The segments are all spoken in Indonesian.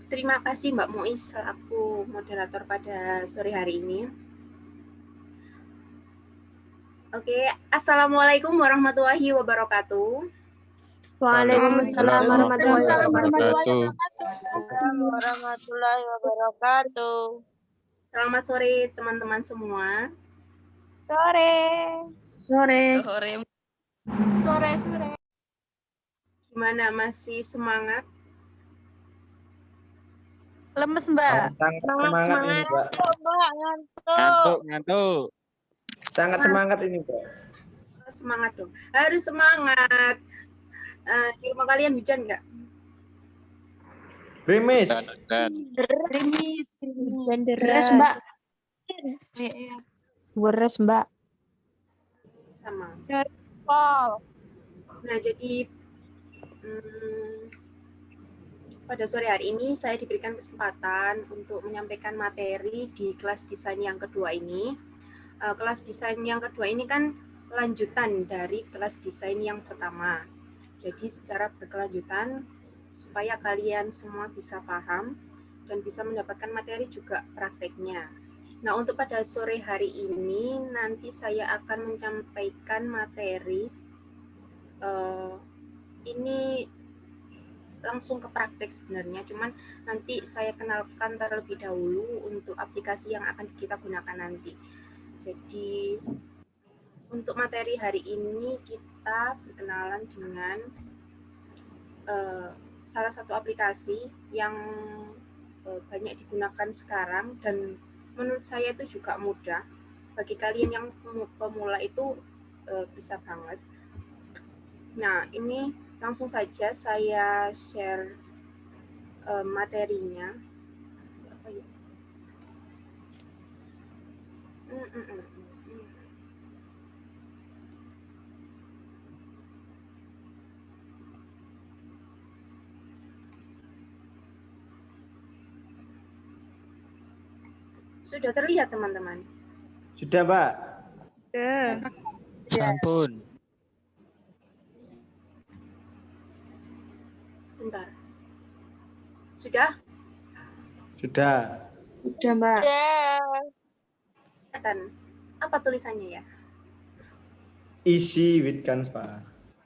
Terima kasih Mbak Muiz selaku moderator pada sore hari ini. Oke, Assalamualaikum warahmatullahi wabarakatuh. Waalaikumsalam warahmatullahi wabarakatuh. Warahmatullahi wabarakatuh. Selamat sore teman-teman semua. Sore. Sore. Sore. Gimana, masih semangat? Lemes, Mbak. Sangat semangat ini, Mbak. Ngantuk. Sangat semangat ini, Mbak. Semangat dong. Harus semangat. Di rumah kalian hujan nggak? Gerimis. Hujan Beres, deras. Mbak. Beres, Mbak. Sama. Pol. Nah, jadi pada sore hari ini saya diberikan kesempatan untuk menyampaikan materi di kelas desain yang kedua ini. Kelas desain yang kedua ini kan lanjutan dari kelas desain yang pertama. Jadi secara berkelanjutan supaya kalian semua bisa paham dan bisa mendapatkan materi juga prakteknya. Nah, untuk pada sore hari ini nanti saya akan menyampaikan materi ini langsung ke praktek sebenarnya, cuman nanti saya kenalkan terlebih dahulu untuk aplikasi yang akan kita gunakan nanti. Jadi untuk materi hari ini kita berkenalan dengan salah satu aplikasi yang banyak digunakan sekarang dan menurut saya itu juga mudah. Bagi kalian yang pemula itu bisa banget. Nah, ini langsung saja saya share materinya. Apa ya? Sudah terlihat, teman-teman? Sudah, Mbak. Sampun. Bentar. Sudah? Sudah. Udah, Mbak. Kelihatan. Apa tulisannya ya? Easy with Canva.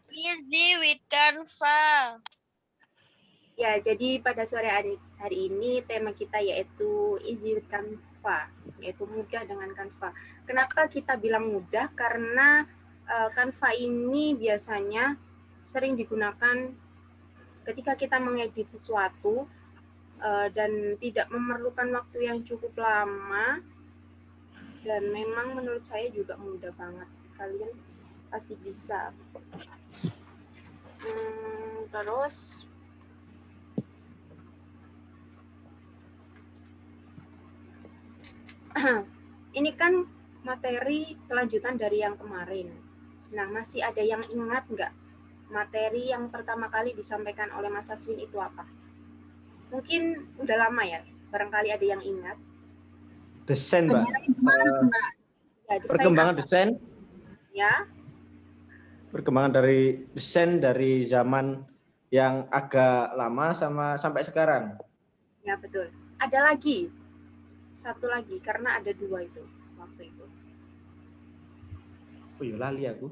Easy with Canva. Ya, jadi pada sore hari ini tema kita yaitu Easy with Canva, yaitu mudah dengan Canva. Kenapa kita bilang mudah? Karena Canva ini biasanya sering digunakan ketika kita mengedit sesuatu dan tidak memerlukan waktu yang cukup lama, dan memang menurut saya juga mudah banget. Kalian pasti bisa. Terus ini kan materi kelanjutan dari yang kemarin. Nah, masih ada yang ingat nggak materi yang pertama kali disampaikan oleh Mas Aswin itu apa? Mungkin udah lama ya, barangkali ada yang ingat. Desain, Mbak. Ya, desain Perkembangan apa? desain. Ya. Perkembangan dari desain dari zaman yang agak lama sampai sekarang. Ya, betul. Ada lagi. Satu lagi, karena ada dua itu waktu itu. Oh iya, lali aku.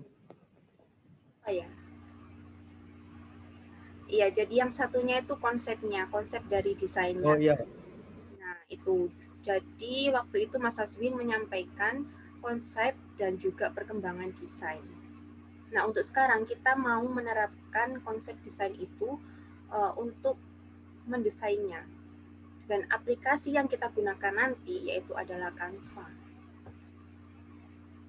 Oh ya. Iya, jadi yang satunya itu konsepnya, konsep dari desainnya. Oh iya. Nah, itu. Jadi waktu itu Mas Aswin menyampaikan konsep dan juga perkembangan desain. Nah, untuk sekarang kita mau menerapkan konsep desain itu untuk mendesainnya. Dan aplikasi yang kita gunakan nanti yaitu adalah Canva.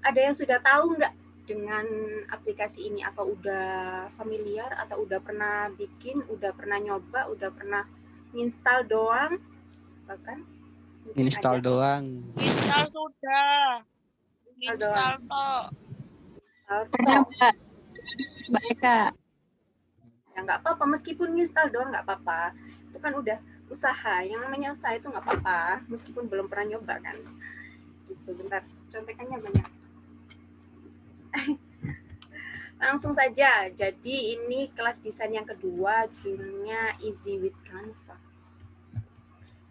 Ada yang sudah tahu nggak dengan aplikasi ini? Atau udah familiar? Atau udah pernah bikin? Udah pernah nyoba? Udah pernah install doang? Bahkan Install doang. Install sudah. Install toh. Pernah, Mbak Eka. Ya nggak apa-apa, meskipun install doang nggak apa-apa. Itu kan udah usaha. Yang namanya usaha itu nggak apa-apa, meskipun belum pernah nyoba kan. Gitu, bentar, contekannya banyak. Langsung saja. Jadi ini kelas desain yang kedua, judulnya Easy with Canva.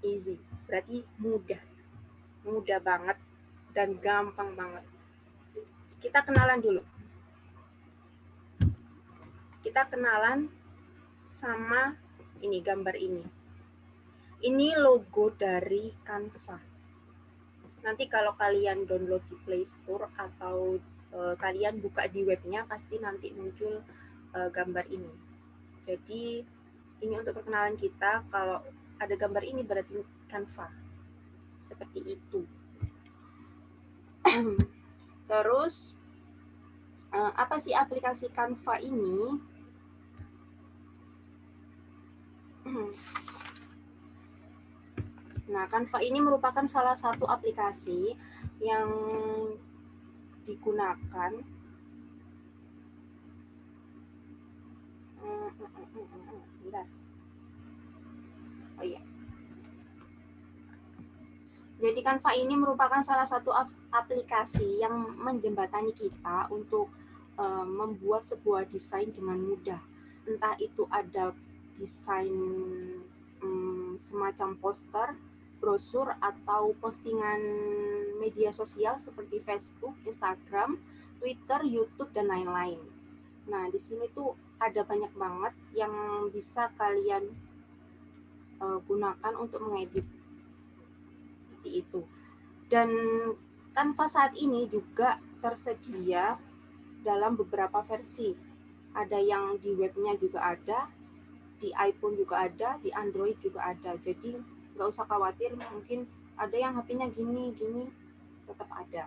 easy, berarti mudah. Mudah banget dan gampang banget. Kita kenalan dulu. Kita kenalan sama ini, gambar ini. Ini logo dari Canva. Nanti kalau kalian download di Play Store atau kalian buka di webnya, pasti nanti muncul gambar ini. Jadi ini untuk perkenalan kita, kalau ada gambar ini berarti Canva. Seperti itu. Terus apa sih aplikasi Canva ini? Nah, Canva ini merupakan salah satu aplikasi yang digunakan Oh iya. Jadi Canva ini merupakan salah satu aplikasi yang menjembatani kita untuk membuat sebuah desain dengan mudah. Entah itu ada desain semacam poster, brosur, atau postingan media sosial seperti Facebook, Instagram, Twitter, YouTube, dan lain-lain. Nah, di sini tuh ada banyak banget yang bisa kalian gunakan untuk mengedit seperti itu. Dan Canva saat ini juga tersedia dalam beberapa versi. Ada yang di webnya juga ada, di iPhone juga ada, di Android juga ada. Jadi nggak usah khawatir, mungkin ada yang HP-nya gini, tetap ada.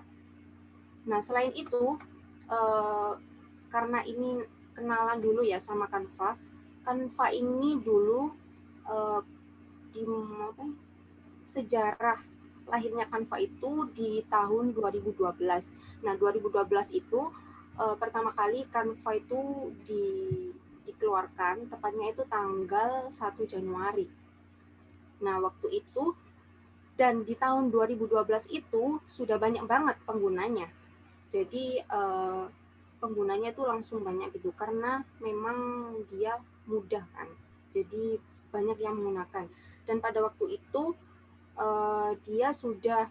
Nah, selain itu, karena ini kenalan dulu ya sama Canva. Canva ini dulu sejarah lahirnya Canva itu di tahun 2012. Nah, 2012 itu pertama kali Canva itu dikeluarkan, tepatnya itu tanggal 1 Januari. Nah, waktu itu dan di tahun 2012 itu sudah banyak banget penggunanya. Jadi penggunanya itu langsung banyak gitu, karena memang dia mudah kan. Jadi banyak yang menggunakan. Dan pada waktu itu dia sudah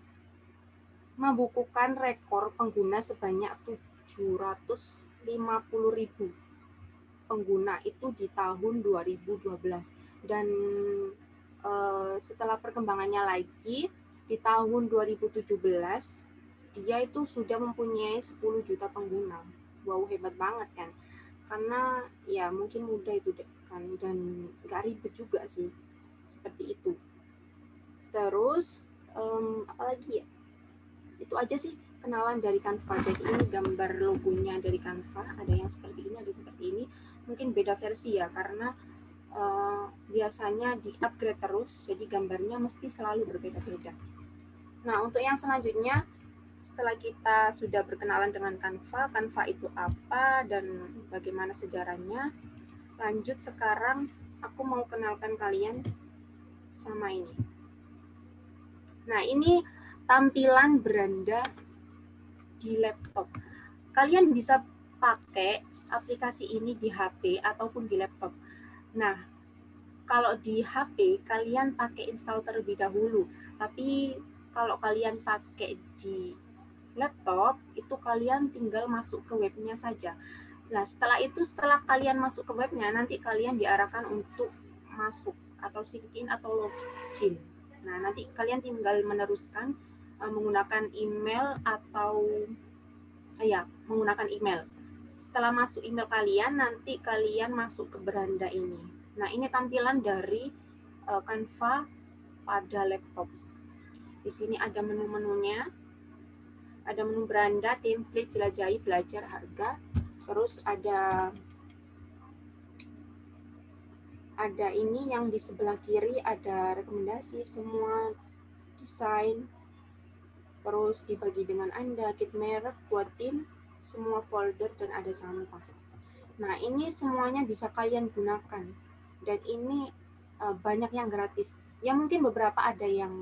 membukukan rekor pengguna sebanyak 750.000 pengguna itu di tahun 2012. Dan setelah perkembangannya lagi di tahun 2017 dia itu sudah mempunyai 10 juta pengguna. Wow, hebat banget kan? Karena ya mungkin mudah itu kan, dan nggak ribet juga sih, seperti itu. Terus apalagi ya, itu aja sih kenalan dari Canva. Jadi ini gambar logonya dari Canva, ada yang seperti ini, ada seperti ini. Mungkin beda versi ya, karena biasanya di-upgrade terus, jadi gambarnya mesti selalu berbeda-beda. Nah, untuk yang selanjutnya, setelah kita sudah berkenalan dengan Canva, Canva itu apa dan bagaimana sejarahnya, lanjut sekarang aku mau kenalkan kalian sama ini. Nah, ini tampilan beranda di laptop. Kalian bisa pakai aplikasi ini di HP ataupun di laptop. Nah, kalau di HP kalian pakai install terlebih dahulu, tapi kalau kalian pakai di laptop itu kalian tinggal masuk ke webnya saja. Nah, setelah kalian masuk ke webnya, nanti kalian diarahkan untuk masuk atau sign in atau login. Nah, nanti kalian tinggal meneruskan menggunakan email atau menggunakan email. Setelah masuk email kalian, nanti kalian masuk ke beranda ini. Nah, ini tampilan dari Canva pada laptop. Di sini ada menu-menunya. Ada menu beranda, template, jelajahi, belajar, harga. Terus ada ini yang di sebelah kiri ada rekomendasi, semua desain. Terus dibagi dengan Anda, kit merek, buat tim, semua folder, dan ada sampah. Nah, ini semuanya bisa kalian gunakan. Dan ini banyak yang gratis. Ya mungkin beberapa ada yang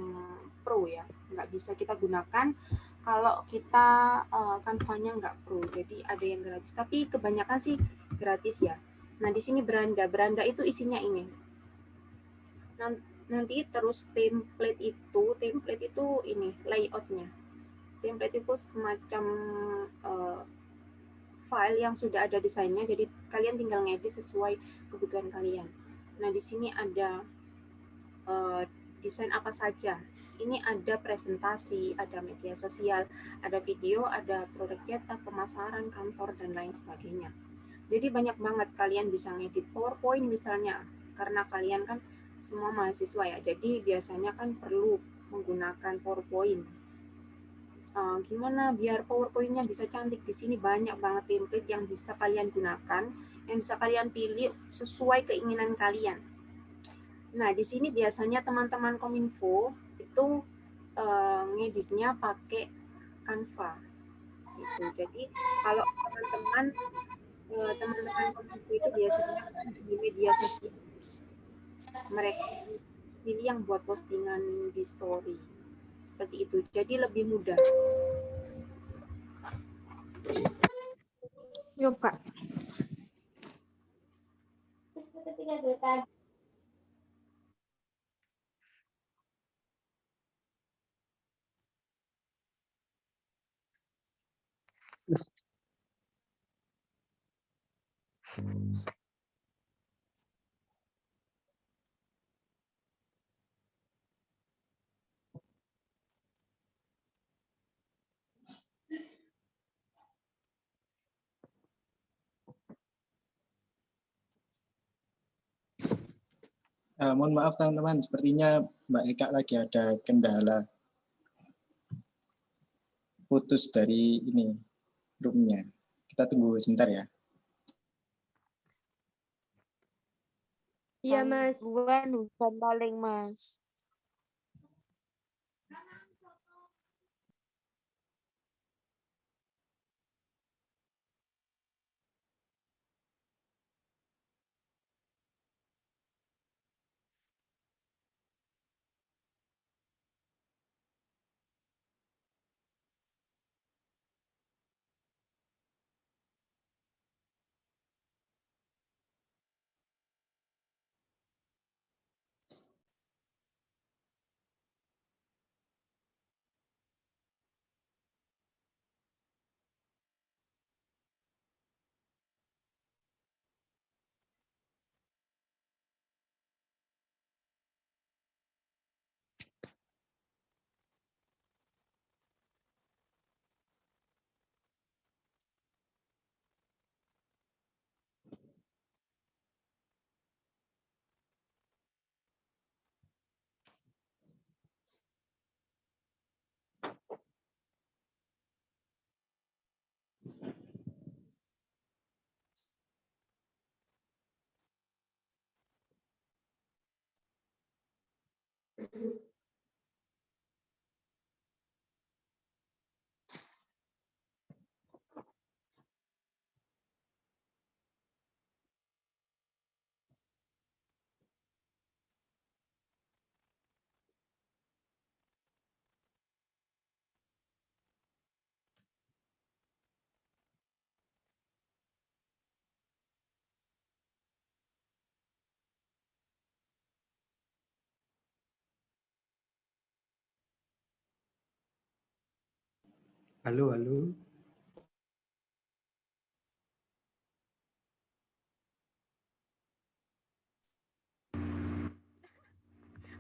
pro ya, nggak bisa kita gunakan kalau kita Canva-nya nggak pro. Jadi ada yang gratis, tapi kebanyakan sih gratis ya. Nah, di sini beranda itu isinya ini. Nanti terus template itu ini layoutnya. Template itu semacam file yang sudah ada desainnya, jadi kalian tinggal ngedit sesuai kebutuhan kalian. Nah, di sini ada desain apa saja. Ini ada presentasi, ada media sosial, ada video, ada produk cetak, pemasaran, kantor, dan lain sebagainya. Jadi banyak banget kalian bisa ngedit PowerPoint misalnya, karena kalian kan semua mahasiswa ya, jadi biasanya kan perlu menggunakan PowerPoint. Gimana biar PowerPoint-nya bisa cantik? Di sini banyak banget template yang bisa kalian gunakan, yang bisa kalian pilih sesuai keinginan kalian. Nah, di sini biasanya teman-teman Kominfo itu ngeditnya pakai Canva. Gitu. Jadi kalau teman-teman Kominfo itu biasanya di media sosial, mereka pilih yang buat postingan di story. Seperti itu. Jadi lebih mudah. Yuk, Kak. Mohon maaf teman-teman, sepertinya Mbak Eka lagi ada kendala putus dari ini roomnya. Kita tunggu sebentar ya. Iya, Mas. Gangguan hujan paling, Mas. Halo, halo.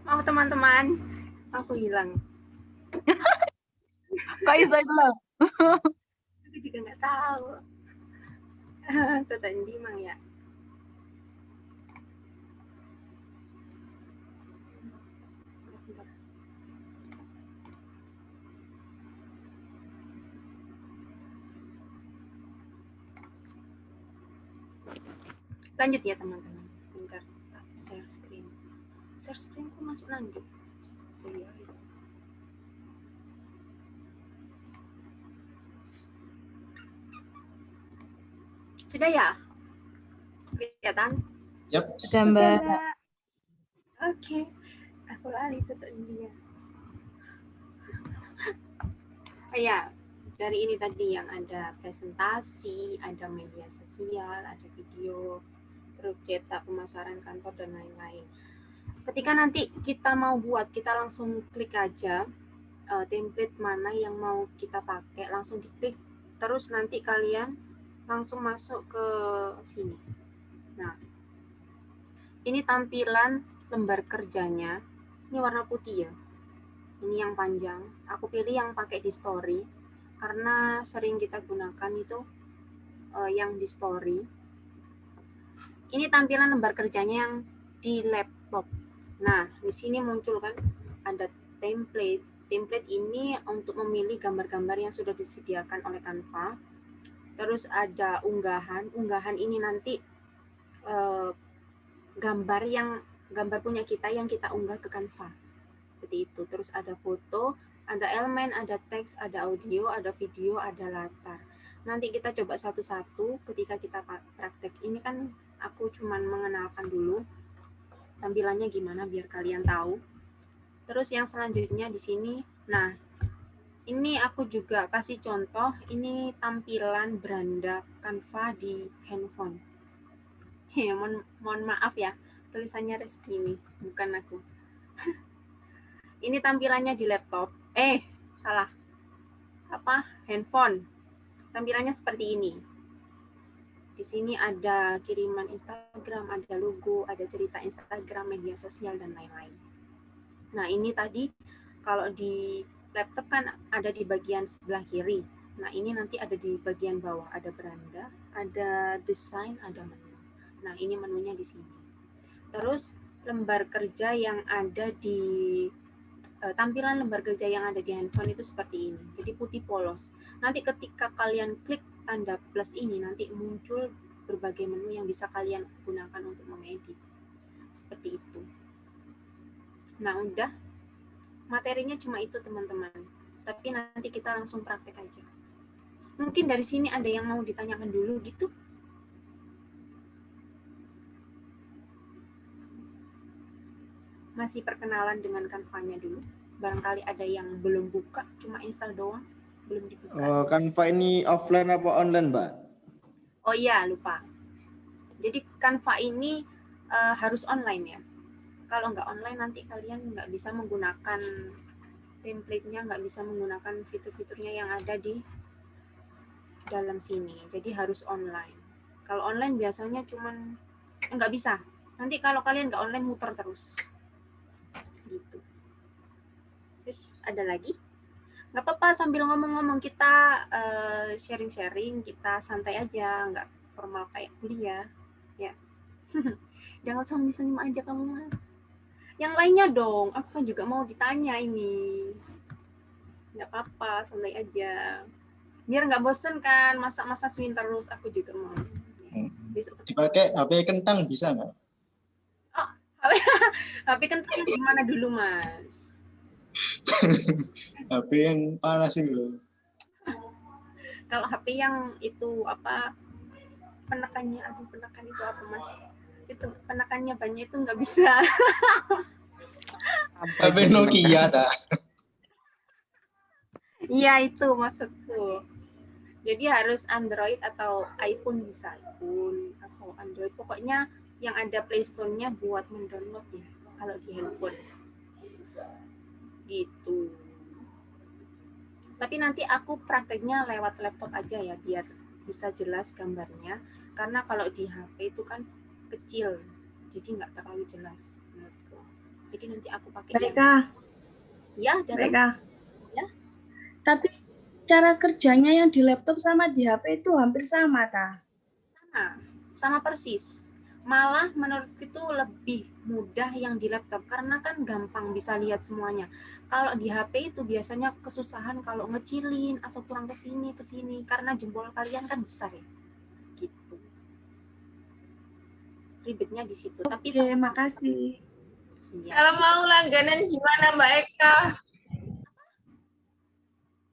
Mau teman-teman langsung hilang. Kok bisa itu loh? Aku juga nggak tahu. Itu tadi mang ya. Lanjut ya teman-teman. Bentar, share screen. Share screen kok masuk lanjut? Oh, iya. Sudah ya? Kelihatan? Yap. Sudah, Mbak. Oke. Aku lali tutup dia. Oh ya, dari ini tadi yang ada presentasi, ada media sosial, ada video, terus cetak, pemasaran kantor, dan lain-lain. ketika nanti kita mau buat, kita langsung klik aja template mana yang mau kita pakai, langsung diklik, terus nanti kalian langsung masuk ke sini. Nah, ini tampilan lembar kerjanya, ini warna putih ya, ini yang panjang, aku pilih yang pakai di story, karena sering kita gunakan itu yang di story. Ini tampilan lembar kerjanya yang di laptop. Nah, di sini muncul kan ada template. Template ini untuk memilih gambar-gambar yang sudah disediakan oleh Canva. Terus ada unggahan. Unggahan ini nanti gambar punya kita yang kita unggah ke Canva. Seperti itu. Terus ada foto, ada elemen, ada teks, ada audio, ada video, ada latar. Nanti kita coba satu-satu ketika kita praktek. Ini kan aku cuman mengenalkan dulu tampilannya gimana biar kalian tahu. Terus yang selanjutnya di sini, nah ini aku juga kasih contoh, ini tampilan beranda Canva di handphone. Ya, mohon maaf ya, tulisannya Reski ini, bukan aku. Ini tampilannya di laptop, salah, handphone. Tampilannya seperti ini. Di sini ada kiriman Instagram, ada logo, ada cerita Instagram, media sosial, dan lain-lain. Nah, ini tadi kalau di laptop kan ada di bagian sebelah kiri. Nah, ini nanti ada di bagian bawah. Ada beranda, ada desain, ada menu. Nah, ini menunya di sini. Terus, lembar kerja yang ada di tampilan lembar kerja yang ada di handphone itu seperti ini. Jadi putih polos. Nanti ketika kalian klik tanda plus ini, nanti muncul berbagai menu yang bisa kalian gunakan untuk mengedit. Seperti itu. Nah, udah. Materinya cuma itu, teman-teman. Tapi nanti kita langsung praktek aja. Mungkin dari sini ada yang mau ditanyakan dulu gitu? Masih perkenalan dengan Canva-nya dulu. Barangkali ada yang belum buka, cuma install doang, belum dibuka. Oh, Canva ini offline apa online, Mbak? Oh iya, lupa. Jadi Canva ini harus online ya. Kalau nggak online nanti kalian nggak bisa menggunakan template-nya, nggak bisa menggunakan fitur-fiturnya yang ada di dalam sini. Jadi harus online. Kalau online biasanya cuman nggak bisa. Nanti kalau kalian nggak online muter terus. Gitu. Terus ada lagi? Nggak apa-apa, sambil ngomong-ngomong kita sharing-sharing, kita santai aja, nggak formal kayak kuliah. Ya. Jangan senyum-senyum aja kamu, Mas. Yang lainnya dong, aku kan juga mau ditanya ini. Nggak apa-apa, santai aja. Biar nggak bosen kan, masa-masa swing terus, aku juga mau. Besok dipakai HP kentang bisa nggak? Oh, HP kentang gimana dulu, Mas? HP yang panas ini loh. Kalau HP yang itu apa, penekannya, penekan itu apa, Mas? Itu penekannya banyak itu nggak bisa. HP Nokia dah. Iya, itu maksudku. Jadi harus Android atau iPhone, bisa iPhone atau Android. Pokoknya yang ada Play Store-nya buat mendownload ya kalau di handphone. Gitu. Tapi nanti aku prakteknya lewat laptop aja ya biar bisa jelas gambarnya. Karena kalau di HP itu kan kecil, jadi nggak terlalu jelas menurutku. Jadi nanti aku pakai Mereka. Ya, Mereka. Ya. Tapi cara kerjanya yang di laptop sama di HP itu hampir sama, ta? Sama persis. Malah menurutku itu lebih mudah yang di laptop karena kan gampang bisa lihat semuanya. Kalau di HP itu biasanya kesusahan kalau ngecilin atau kurang ke sini karena jempol kalian kan besar ya. Gitu. Ribetnya di situ. Tapi Oke, makasih. Iya. Kalau mau langganan gimana Mbak Eka?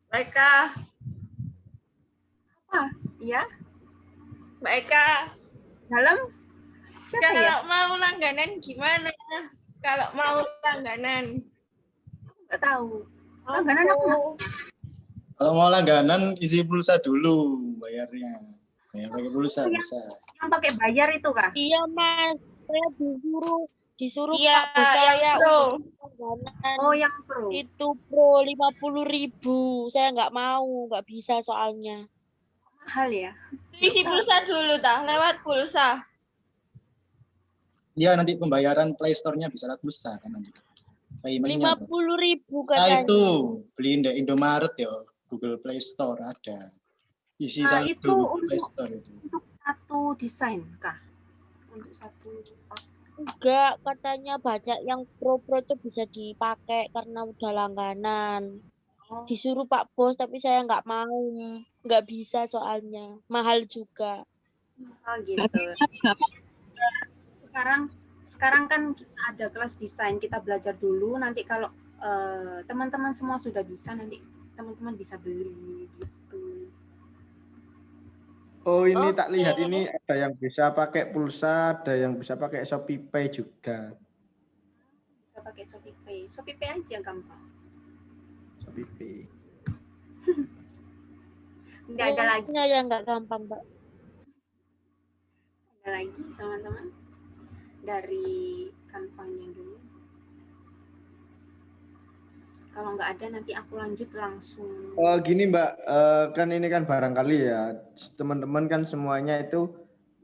Mbak Eka. Apa? Iya? Mbak Eka. Dalam? Siapa Kalau ya? mau langganan gimana? Kalau mau langganan. Nggak tahu. Langganan apa, Mas? Kalau mau langganan isi pulsa dulu bayarnya. Bayar pakai pulsa bisa. Yang pakai bayar itu kah? Iya, Mas. Saya disuruh Disuruh Iya, Pak Bos yang saya pro. untuk langganan Oh, yang pro. itu pro 50.000. Saya nggak mau, nggak bisa soalnya. Mahal ya. Isi pulsa dulu tah, lewat pulsa. Iya, nanti pembayaran Play Store-nya bisa lewat pulsa kan nanti. Payment-nya. 50.000 Nah, katanya. itu beliin di Indomaret ya, Google Play Store ada. Isi Nah, saldo itu Google Play Store itu. untuk satu desain kah? Untuk satu Enggak, katanya banyak yang pro-pro itu bisa dipakai karena udah langganan. oh, Disuruh Pak Bos, tapi saya nggak mau. Nggak bisa soalnya. Mahal juga. gitu. Sekarang kan kita ada kelas desain, kita belajar dulu. Nanti kalau teman-teman semua sudah bisa, nanti teman-teman bisa beli gitu. Oh, ini tak Oke. lihat ini ada yang bisa pakai pulsa, ada yang bisa pakai Shopee Pay juga. Bisa pakai Shopee Pay. Shopee Pay aja gampang. Shopee Pay. Nggak ada lagi, Kayaknya ya nggak gampang, Mbak. ada lagi teman-teman dari Canva-nya dulu. Kalau nggak ada nanti aku lanjut langsung. Gini Mbak, kan ini kan barangkali ya teman-teman kan semuanya itu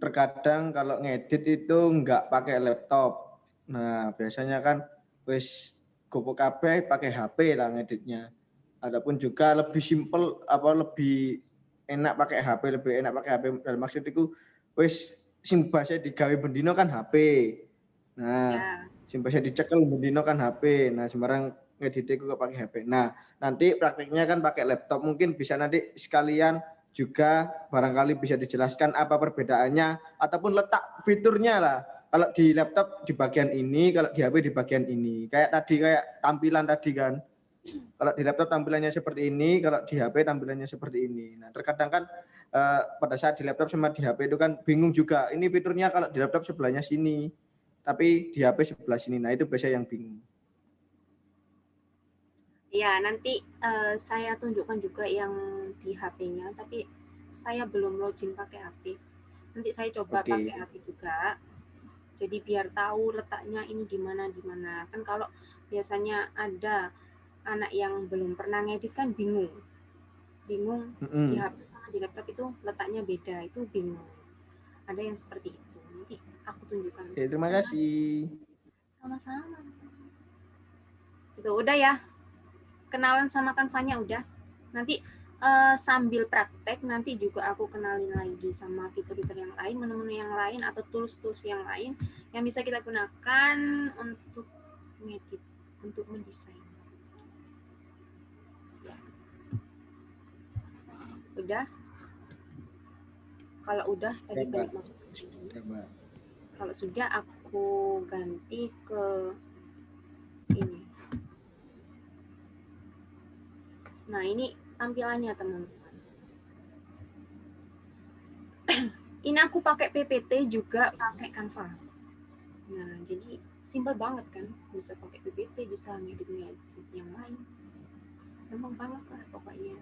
terkadang kalau ngedit itu nggak pakai laptop. Nah biasanya kan wis gopo kabeh pakai HP lah ngeditnya. Ataupun juga lebih simpel apa lebih enak pakai HP, lebih enak pakai HP. Dan maksud itu wis sing basa digawe bendino kan HP. Nah, Ya. sing basa dicekel bendino kan HP. Nah, sembarang ngedit iku kok pakai HP. Nah, nanti praktiknya kan pakai laptop. Mungkin bisa nanti sekalian juga barangkali bisa dijelaskan apa perbedaannya ataupun letak fiturnya lah. Kalau di laptop di bagian ini, kalau di HP di bagian ini. Kayak tadi kayak tampilan tadi kan. Kalau di laptop tampilannya seperti ini, kalau di HP tampilannya seperti ini. Nah, terkadang kan pada saat di laptop sama di HP itu kan bingung juga. Ini fiturnya kalau di laptop sebelahnya sini, tapi di HP sebelah sini. Nah, itu biasa yang bingung. Ya, nanti saya tunjukkan juga yang di HP-nya, tapi saya belum login pakai HP. Nanti saya coba Oke. pakai HP juga. Jadi biar tahu letaknya ini di mana. Kan kalau biasanya ada anak yang belum pernah ngedit kan bingung. Di HP sama di laptop itu letaknya beda, itu bingung. Ada yang seperti itu. Nanti aku tunjukkan. Oke, terima kasih. Sama-sama. Itu udah ya. Kenalan sama Canva-nya udah. Nanti sambil praktek nanti juga aku kenalin lagi sama fitur-fitur yang lain, menu-menu yang lain atau tools-tools yang lain yang bisa kita gunakan untuk ngedit, untuk mendesain. Ya. Udah? Kalau udah tadi Mbak. balik masuk. Kalau sudah aku ganti ke ini. Nah, ini tampilannya, teman-teman. Ini aku pakai PPT juga pakai Canva. Nah, jadi simpel banget kan. Bisa pakai PPT, bisa ngedit yang lain. Gampang banget lah pokoknya.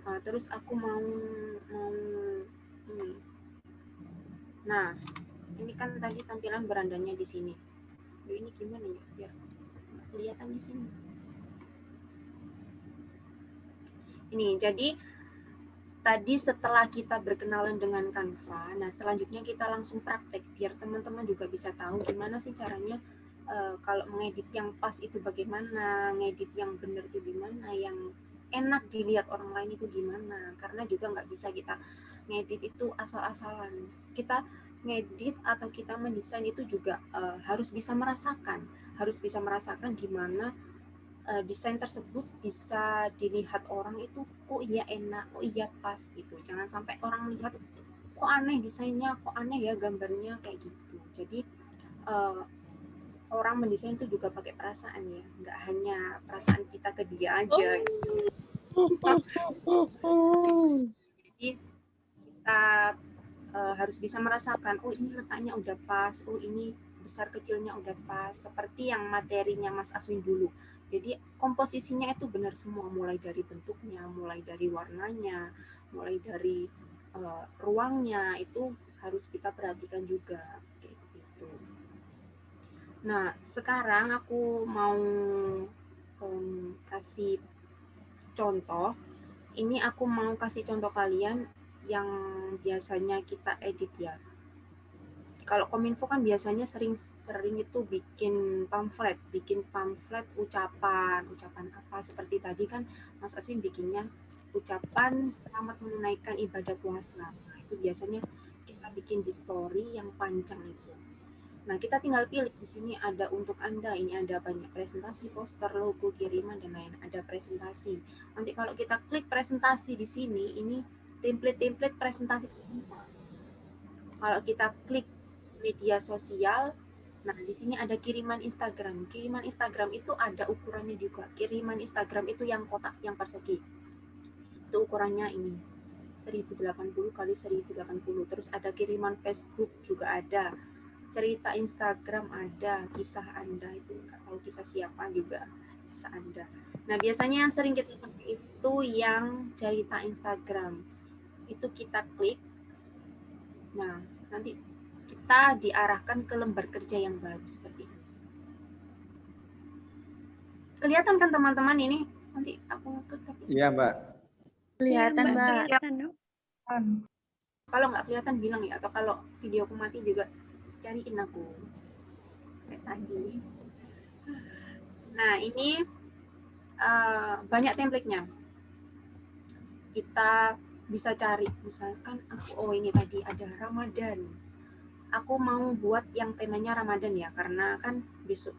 Nah, terus aku mau ini. Nah, ini kan tadi tampilan berandanya di sini. Ini gimana ya biar kelihatan di sini. Ini jadi tadi setelah kita berkenalan dengan Canva, nah selanjutnya kita langsung praktek biar teman-teman juga bisa tahu gimana sih caranya kalau mengedit yang pas itu bagaimana, ngedit yang benar itu gimana, yang enak dilihat orang lain itu gimana. Karena juga nggak bisa kita ngedit itu asal-asalan. Kita ngedit atau kita mendesain itu juga harus bisa merasakan gimana desain tersebut bisa dilihat orang itu oh iya enak, oh iya pas gitu. Jangan sampai orang lihat kok aneh desainnya, kok aneh ya gambarnya kayak gitu. Jadi orang mendesain itu juga pakai perasaan ya, nggak hanya perasaan kita ke dia aja. Gitu. Jadi kita harus bisa merasakan oh ini letaknya udah pas, oh ini besar kecilnya udah pas, seperti yang materinya Mas Aswin dulu. Jadi komposisinya itu benar semua, mulai dari bentuknya, mulai dari warnanya, mulai dari ruangnya, itu harus kita perhatikan juga kayak gitu. Nah, sekarang aku mau kasih contoh. Ini aku mau kasih contoh kalian yang biasanya kita edit ya. Kalau Kominfo kan biasanya sering itu bikin pamflet ucapan apa seperti tadi kan Mas Aswin bikinnya ucapan selamat menunaikan ibadah puasa. Nah, itu biasanya kita bikin di story yang panjang itu. Nah, kita tinggal pilih di sini ada untuk Anda, ini ada banyak presentasi, poster, logo, kiriman dan lain, ada presentasi. Nanti kalau kita klik presentasi di sini, ini template presentasi. Kalau kita klik media sosial, nah di sini ada kiriman Instagram. Kiriman Instagram itu ada ukurannya juga. Kiriman Instagram itu yang kotak, yang persegi. Itu ukurannya ini 1080 kali 1080. Terus ada kiriman Facebook juga ada. Cerita Instagram ada, kisah Anda itu nggak tahu kisah siapa juga, kisah Anda. Nah, biasanya yang sering kita pakai itu yang cerita Instagram. Itu kita klik. Nah, nanti kita diarahkan ke lembar kerja yang baru seperti ini. Kelihatan kan teman-teman ini? Nanti aku ngeklik tapi Iya, Mbak. Kelihatan, Mbak. kalau nggak kelihatan bilang ya, atau kalau videoku mati juga cariin aku kayak tadi. Nah, ini banyak template-nya. Kita bisa cari, misalkan aku, ini tadi ada Ramadan. Aku mau buat yang temanya Ramadan ya, karena kan besok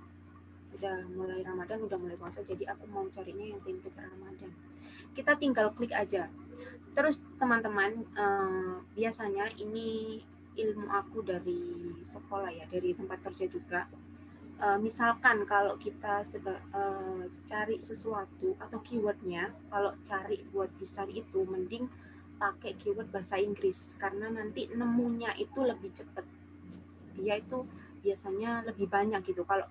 udah mulai Ramadan, udah mulai puasa, jadi aku mau carinya yang template Ramadan. Kita tinggal klik aja. Terus teman-teman, biasanya ini ilmu aku dari sekolah ya, dari tempat kerja juga. Misalkan kalau kita cari sesuatu atau keywordnya, kalau cari buat desain itu mending pakai keyword bahasa Inggris, karena nanti nemunya itu lebih cepat. Dia itu biasanya lebih banyak gitu. Kalau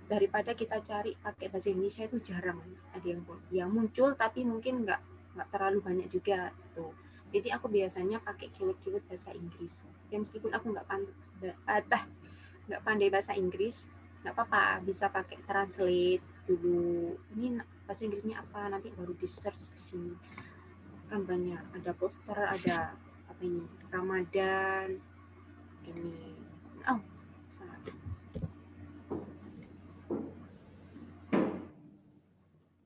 daripada kita cari pakai bahasa Indonesia itu jarang ada yang muncul, tapi mungkin nggak terlalu banyak juga tuh. Jadi aku biasanya pakai keyword bahasa Inggris. Ya meskipun aku nggak pandai bahasa Inggris, nggak apa-apa, bisa pakai translate dulu. Ini bahasa Inggrisnya apa, nanti baru di search di sini. Kan banyak, ada poster, ada apa ini, Ramadan, ini, salah.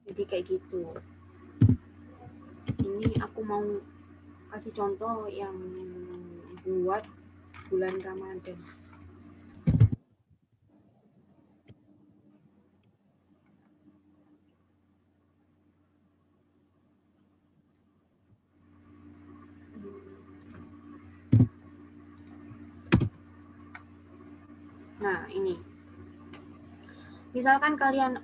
Jadi kayak gitu. Ini aku mau kasih contoh yang buat bulan Ramadan. Nah, ini. Misalkan kalian,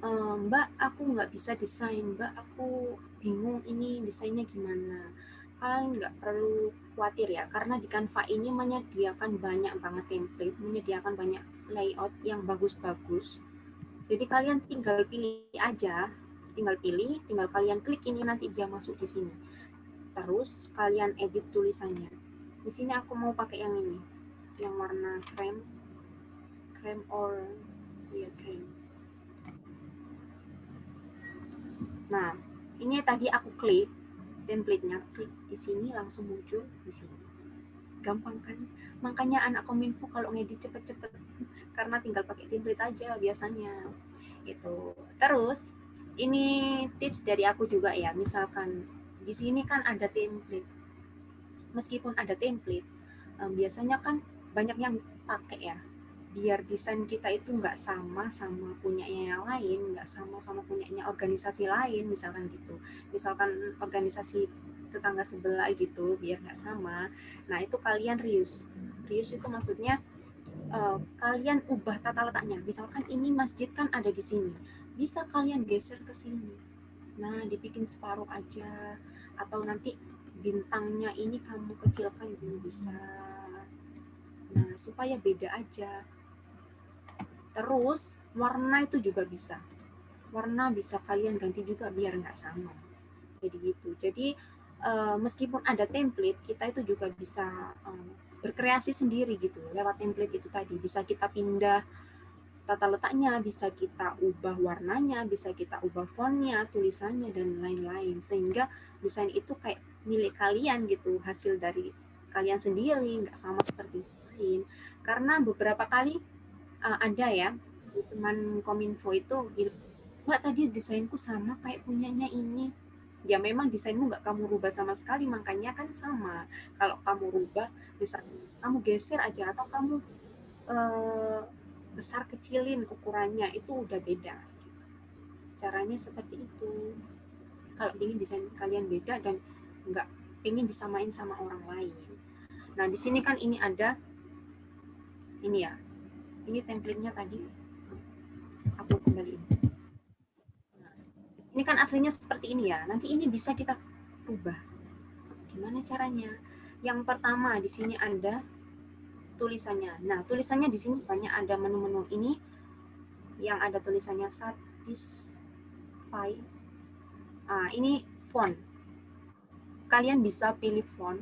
Mbak, aku nggak bisa desain, Mbak, aku bingung ini desainnya gimana. Kalian nggak perlu khawatir ya, karena di Canva ini menyediakan banyak banget template, menyediakan banyak layout yang bagus-bagus. Jadi kalian tinggal pilih aja, tinggal kalian klik ini, nanti dia masuk di sini. Terus kalian edit tulisannya. Di sini aku mau pakai yang ini, yang warna krem or krem. Nah, ini tadi aku klik template-nya, klik di sini langsung muncul di sini. Gampang kan? Makanya anak Kominfo kalau ngedit cepet-cepet, karena tinggal pakai template aja biasanya. Itu. Terus ini tips dari aku juga ya. Misalkan di sini kan ada template. Meskipun ada template, biasanya kan banyak yang pakai ya. Biar desain kita itu nggak sama punyanya yang lain, nggak sama punyanya organisasi lain, misalkan gitu. Misalkan organisasi tetangga sebelah gitu, biar nggak sama. Nah, itu kalian reuse. Reuse itu maksudnya kalian ubah tata letaknya. Misalkan ini masjid kan ada di sini, bisa kalian geser ke sini. Nah, dibikin separuh aja. Atau nanti bintangnya ini kamu kecilkan dulu bisa. Nah, supaya beda aja. Terus warna itu juga bisa. Warna bisa kalian ganti juga biar nggak sama. Jadi gitu. Jadi meskipun ada template, kita itu juga bisa berkreasi sendiri gitu. Lewat template itu tadi bisa kita pindah tata letaknya, bisa kita ubah warnanya, bisa kita ubah fontnya, tulisannya, dan lain-lain. Sehingga desain itu kayak milik kalian gitu, hasil dari kalian sendiri, nggak sama seperti yang lain. Karena beberapa kali ada ya, teman Kominfo itu bilang, Mbak tadi desainku sama kayak punyanya ini. Ya memang desainmu nggak kamu rubah sama sekali, makanya kan sama. Kalau kamu rubah, misalnya kamu geser aja atau kamu besar kecilin ukurannya, itu udah beda. Caranya seperti itu. Kalau ingin desain kalian beda dan nggak ingin disamain sama orang lain. Nah di sini kan ini ada ini ya. Ini template-nya tadi aku kembaliin. Ini kan aslinya seperti ini ya. Nanti ini bisa kita rubah. Gimana caranya? Yang pertama di sini ada tulisannya. Nah, tulisannya di sini banyak, ada menu-menu ini yang ada tulisannya satisfy. Ini font. Kalian bisa pilih font.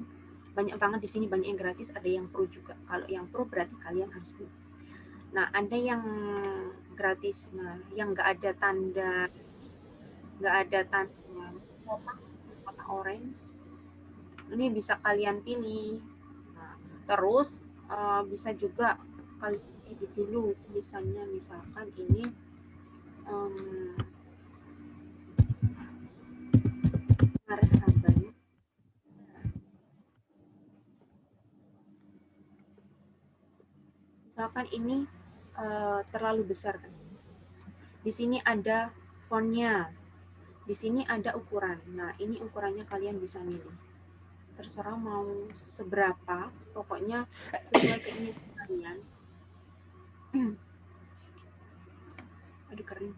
Banyak banget di sini, banyak yang gratis, ada yang pro juga. Kalau yang pro berarti kalian harus beli. Nah, ada yang gratis. Nah, yang nggak ada tanda kotak oranye, ini bisa kalian pilih. Nah, terus bisa juga kalian edit dulu tulisannya, misalkan ini marhaban. Misalkan ini terlalu besar kan. Di sini ada fontnya. Di sini ada ukuran. Nah, ini ukurannya kalian bisa milih. Terserah mau seberapa, pokoknya sesuai keinginan kalian. Aduh kering.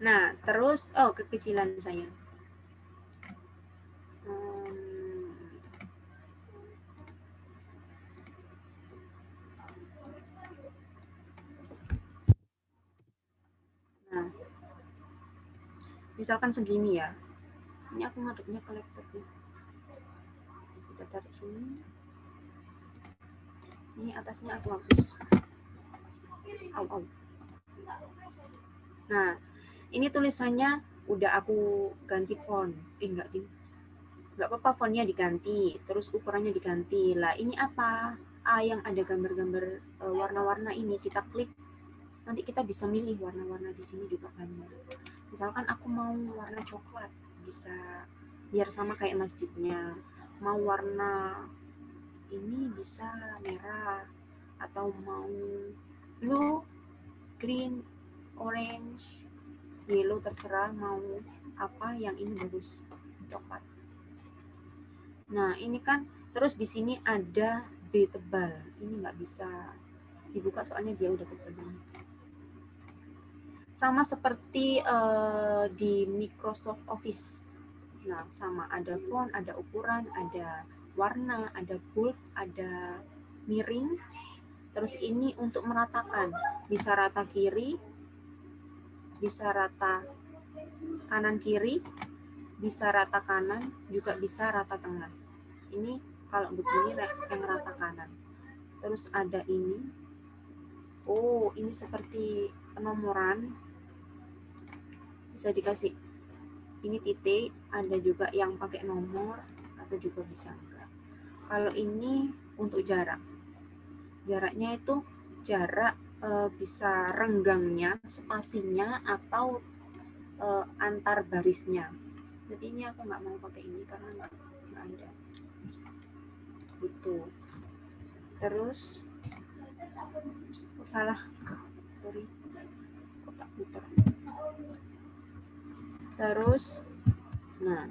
Nah, terus kekecilan saya. Nah, misalkan segini ya. Ini aku ngadepnya ke laptopnya. Kita tarik sini. Ini atasnya aku hapus. Au. Nah, ini tulisannya udah aku ganti font. Enggak apa-apa, fontnya diganti, terus ukurannya diganti. Lah, ini apa? Yang ada gambar-gambar warna-warna ini kita klik. Nanti kita bisa milih warna-warna di sini juga banyak. Misalkan aku mau warna coklat, bisa biar sama kayak masjidnya. Mau warna ini bisa merah, atau mau blue, green, orange, yellow, terserah mau apa. Yang ini bagus, coklat. Nah, ini kan terus di sini ada B tebal. Ini nggak bisa dibuka soalnya dia udah tebal banget. Sama seperti di Microsoft Office. Nah, sama ada font, ada ukuran, ada warna, ada bold, ada miring. Terus ini untuk meratakan, bisa rata kiri, bisa rata kanan kiri, bisa rata kanan, juga bisa rata tengah. Ini kalau begini yang rata kanan. Terus ada ini. Oh, ini seperti penomoran. Bisa dikasih ini titik, ada juga yang pakai nomor, atau juga bisa enggak. Kalau ini untuk jarak. Jaraknya itu jarak bisa renggangnya, spasinya, atau antar barisnya. Jadi ini aku nggak mau pakai ini karena nggak ada. Gitu. Terus salah, sorry, kotak putar. Terus, nah,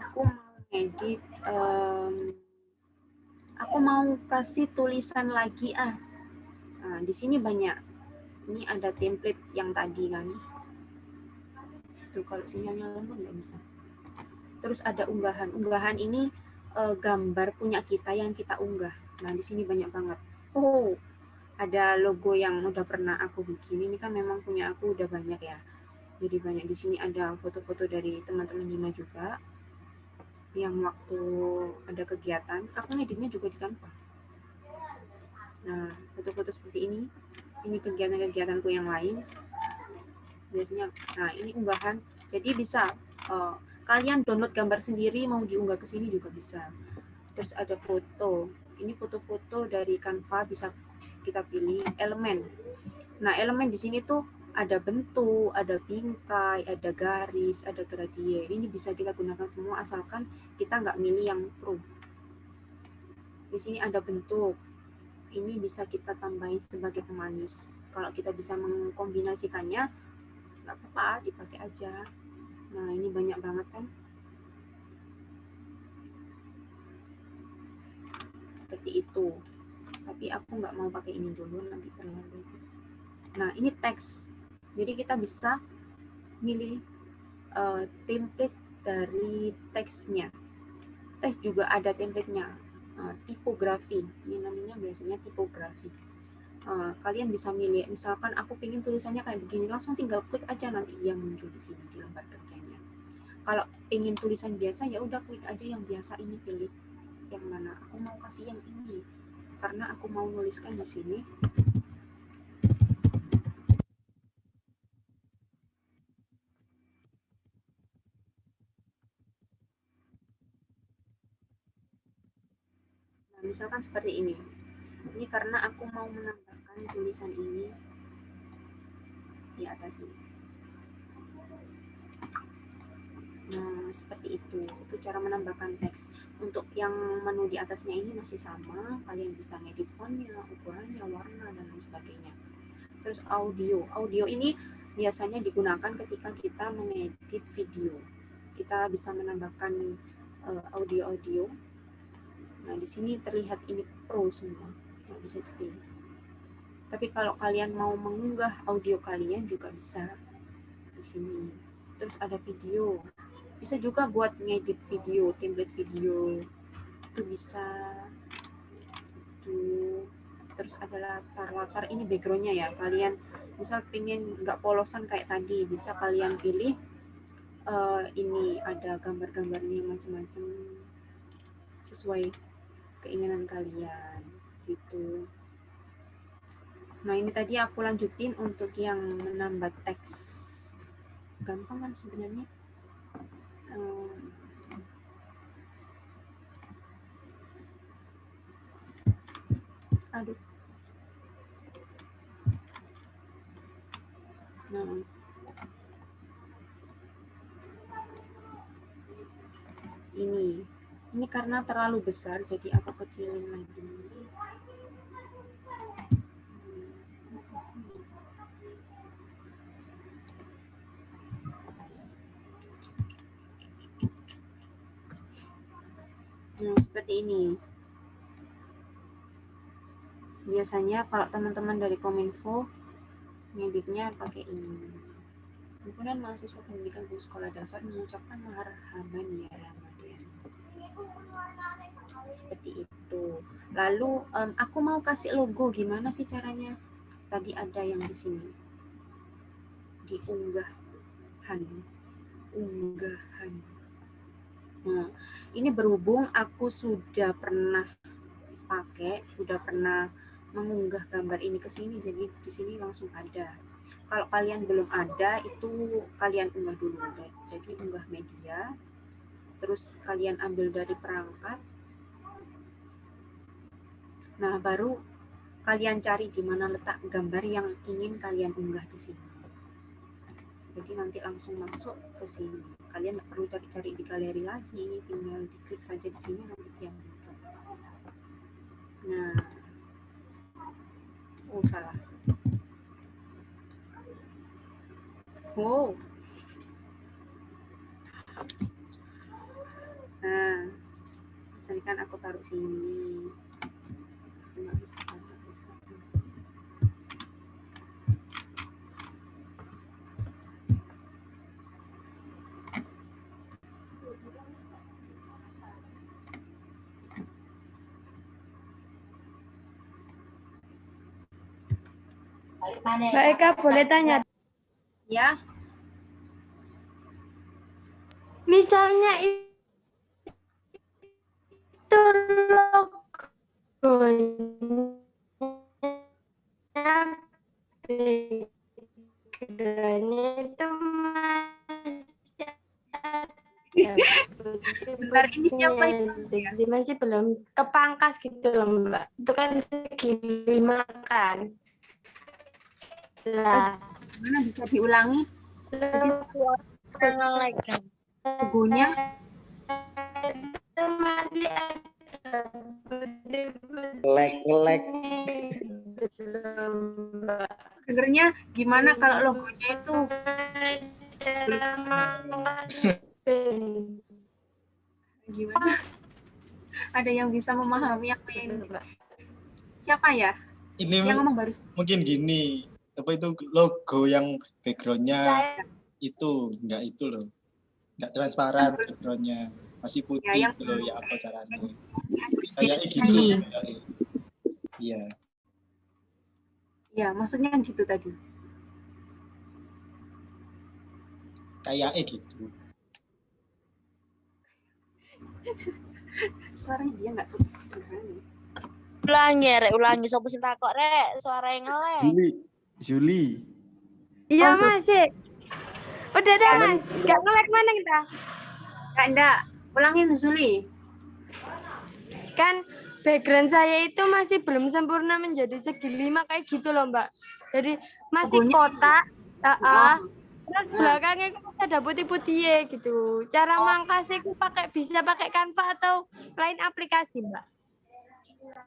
aku mau edit, aku mau kasih tulisan lagi Nah, di sini banyak. Ini ada template yang tadi kan. Tuh kalau sinyalnya lemah nggak bisa. Terus ada unggahan. Unggahan ini gambar punya kita yang kita unggah. Nah, di sini banyak banget. Oh, ada logo yang udah pernah aku bikin. Ini kan memang punya aku udah banyak ya. Jadi banyak. Di sini ada foto-foto dari teman-teman Hima juga. yang waktu ada kegiatan, aku ngeditnya juga di Canva. Nah, foto-foto seperti ini kegiatan-kegiatanku yang lain. Biasanya, nah ini unggahan. Jadi bisa kalian download gambar sendiri, mau diunggah ke sini juga bisa. Terus ada foto. Ini foto-foto dari Canva, bisa kita pilih elemen. Nah, elemen di sini tuh ada bentuk, ada bingkai, ada garis, ada gradien. Ini bisa kita gunakan semua asalkan kita nggak milih yang pro. Di sini ada bentuk. Ini bisa kita tambahin sebagai pemanis. Kalau kita bisa mengkombinasikannya, nggak apa-apa, dipakai aja. Nah, ini banyak banget kan. Seperti itu. Tapi aku nggak mau pakai ini dulu, nanti terlalu. Nah, ini teks. Jadi kita bisa milih template dari teksnya. Teks juga ada template-nya. Tipografi, ini namanya biasanya tipografi. Kalian bisa milih, misalkan aku pengen tulisannya kayak begini, langsung tinggal klik aja, nanti dia muncul di sini di lembar kerjanya. Kalau pengen tulisan biasa, ya udah klik aja yang biasa, ini pilih yang mana. Aku mau kasih yang ini karena aku mau nuliskan di sini. Nah, misalkan seperti ini. Ini karena aku mau menambahkan tulisan ini di atas ini. Nah, seperti itu cara menambahkan teks. Untuk yang menu di atasnya ini masih sama, kalian bisa ngedit fontnya, ukurannya, warna, dan lain sebagainya. Terus audio ini biasanya digunakan ketika kita mengedit video. Kita bisa menambahkan audio. Nah, di sini terlihat ini pro semua, nggak bisa dipilih. Tapi kalau kalian mau mengunggah audio kalian juga bisa di sini. Terus ada video. Bisa juga buat ngedit video, template video. Itu bisa. Itu. Terus ada latar ini backgroundnya ya. Kalian misal pengen nggak polosan kayak tadi, bisa kalian pilih ini ada gambar-gambarnya macam-macam sesuai keinginan kalian gitu. Nah, ini tadi aku lanjutin untuk yang menambah teks. Gampang kan sebenarnya. Aduh. Nah. Ini karena terlalu besar, jadi aku kecilin lagi. Nah, seperti ini. Biasanya kalau teman-teman dari Kominfo ngeditnya pakai ini. Himpunan Mahasiswa Pendidikan di Sekolah Dasar mengucapkan marhaban ya Ramadan. Seperti itu. Lalu aku mau kasih logo, gimana sih caranya? Tadi ada yang di sini. Di unggahan. Nah, ini berhubung aku sudah pernah mengunggah gambar ini ke sini, jadi di sini langsung ada. Kalau kalian belum ada, itu kalian unggah dulu. Jadi unggah media, terus kalian ambil dari perangkat. Nah, baru kalian cari di mana letak gambar yang ingin kalian unggah di sini. Jadi nanti langsung masuk ke sini. Kalian nggak perlu cari-cari di galeri lagi, tinggal diklik saja di sini, nanti dia muncul. Nah, salah. Nah, misalkan aku taruh sini. Nggak bisa. Mbak Eka boleh tanya? Ya. Misalnya Background-nya itu masih ada Bentar, ini siapa itu? putih-putihnya, jadi masih belum kepangkas gitu loh Mbak. Itu kan segi 5 kan. Lah, Gimana bisa diulangi? Tadi Suara nge-lag kan. logonya itu masih ada Ngelek. gitu loh, Mbak. dengernya gimana kalau logonya itu gimana? Ada yang bisa memahami apa yang siapa ya? Ini Yang ngomong baru mungkin gini, apa itu logo yang backgroundnya itu enggak itu loh, enggak transparan backgroundnya, masih putih Ya, yang- gitu loh, ya apa caranya? Kayaknya gitu. Iya. ya, maksudnya gitu tadi. Kayaknya gitu. Suaranya dia nggak tuh. Ulangi sopo sing takok rek, suara yang nge-lag. Juli. Iya Oh, Mas. Udah deh Mas. Gak nge-lag mana kita? Enggak, ulangin Zuli. Kan background saya itu masih belum sempurna menjadi segi 5 kayak gitu loh Mbak. Jadi masih Logonya- kotak. Oh. Terus belakangnya itu masih ada putih-putih gitu. Cara mangkasnya itu bisa pakai Canva atau lain aplikasi Mbak.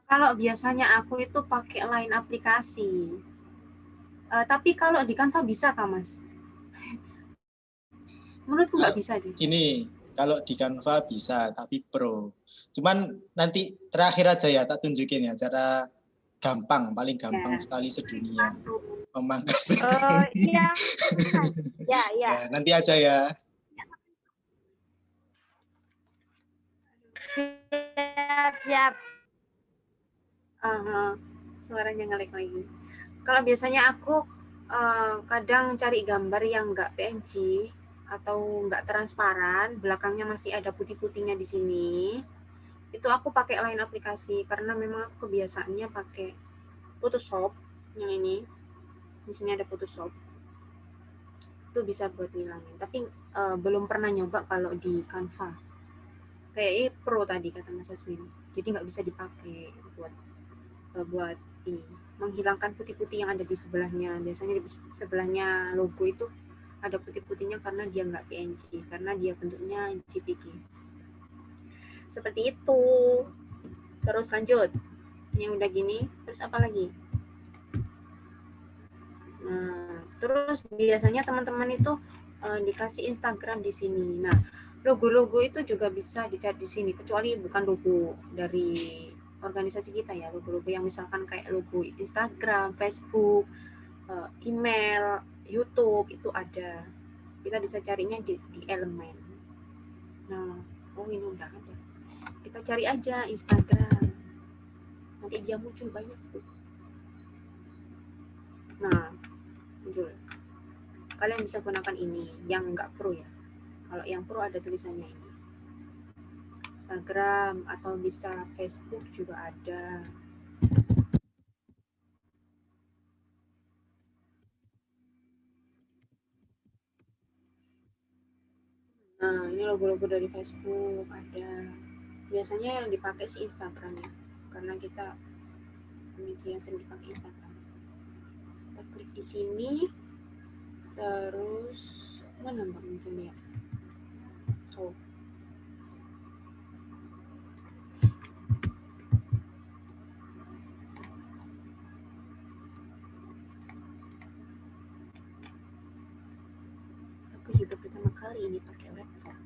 Kalau biasanya aku itu pakai lain aplikasi. Tapi kalau di Canva bisa Kak Mas? Menurutku nggak bisa deh. Ini kalau di Canva bisa, tapi pro. Cuman nanti terakhir aja ya, tak tunjukin ya cara gampang, paling gampang sekali sedunia memangkas. Oh iya. Ya. Ya, nanti aja ya. Siap. Suaranya nge-lag lagi. Kalau biasanya aku kadang cari gambar yang nggak PNG atau nggak transparan, belakangnya masih ada putih-putihnya di sini. Itu aku pakai lain aplikasi karena memang aku kebiasaannya pakai Photoshop yang ini. Di sini ada Photoshop. Itu bisa buat ngilangin. Tapi belum pernah nyoba kalau di Canva. Kayak pro tadi kata Mas Aswin. Jadi nggak bisa dipakai buat ini menghilangkan putih-putih yang ada di sebelahnya. Biasanya di sebelahnya logo itu ada putih-putihnya karena dia nggak PNG, karena dia bentuknya JPG. Seperti itu. Terus lanjut. Yang udah gini, terus apa lagi? Nah, terus biasanya teman-teman itu dikasih Instagram di sini. Nah, logo-logo itu juga bisa dicari di sini, kecuali bukan logo dari organisasi kita ya, logo-logo yang misalkan kayak logo Instagram, Facebook, email, YouTube itu ada. Kita bisa carinya di elemen. Nah, oh ini udah ada. Kita cari aja Instagram. Nanti dia muncul banyak tuh. Nah, muncul. Kalian bisa gunakan ini, yang enggak pro ya. Kalau yang pro ada tulisannya ini. Instagram atau bisa Facebook juga ada. Nah, ini logo-logo dari Facebook ada. Biasanya yang dipakai sih Instagram ya, karena kita media yang sering dipakai Instagram. Kita klik di sini, terus mana mbak munculnya? Oh. Aku juga pertama kali ini pakai laptop.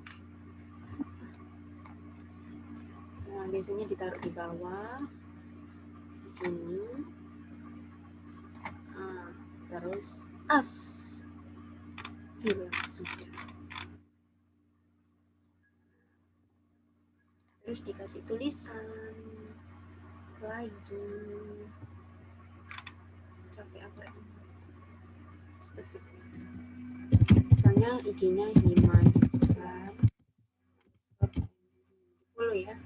Nah, biasanya ditaruh di bawah, di sini. Nah, terus hilang sudah. Terus dikasih tulisan lagi. Capek aku ini. Misalnya IG-nya Hima Desan. Follow ya.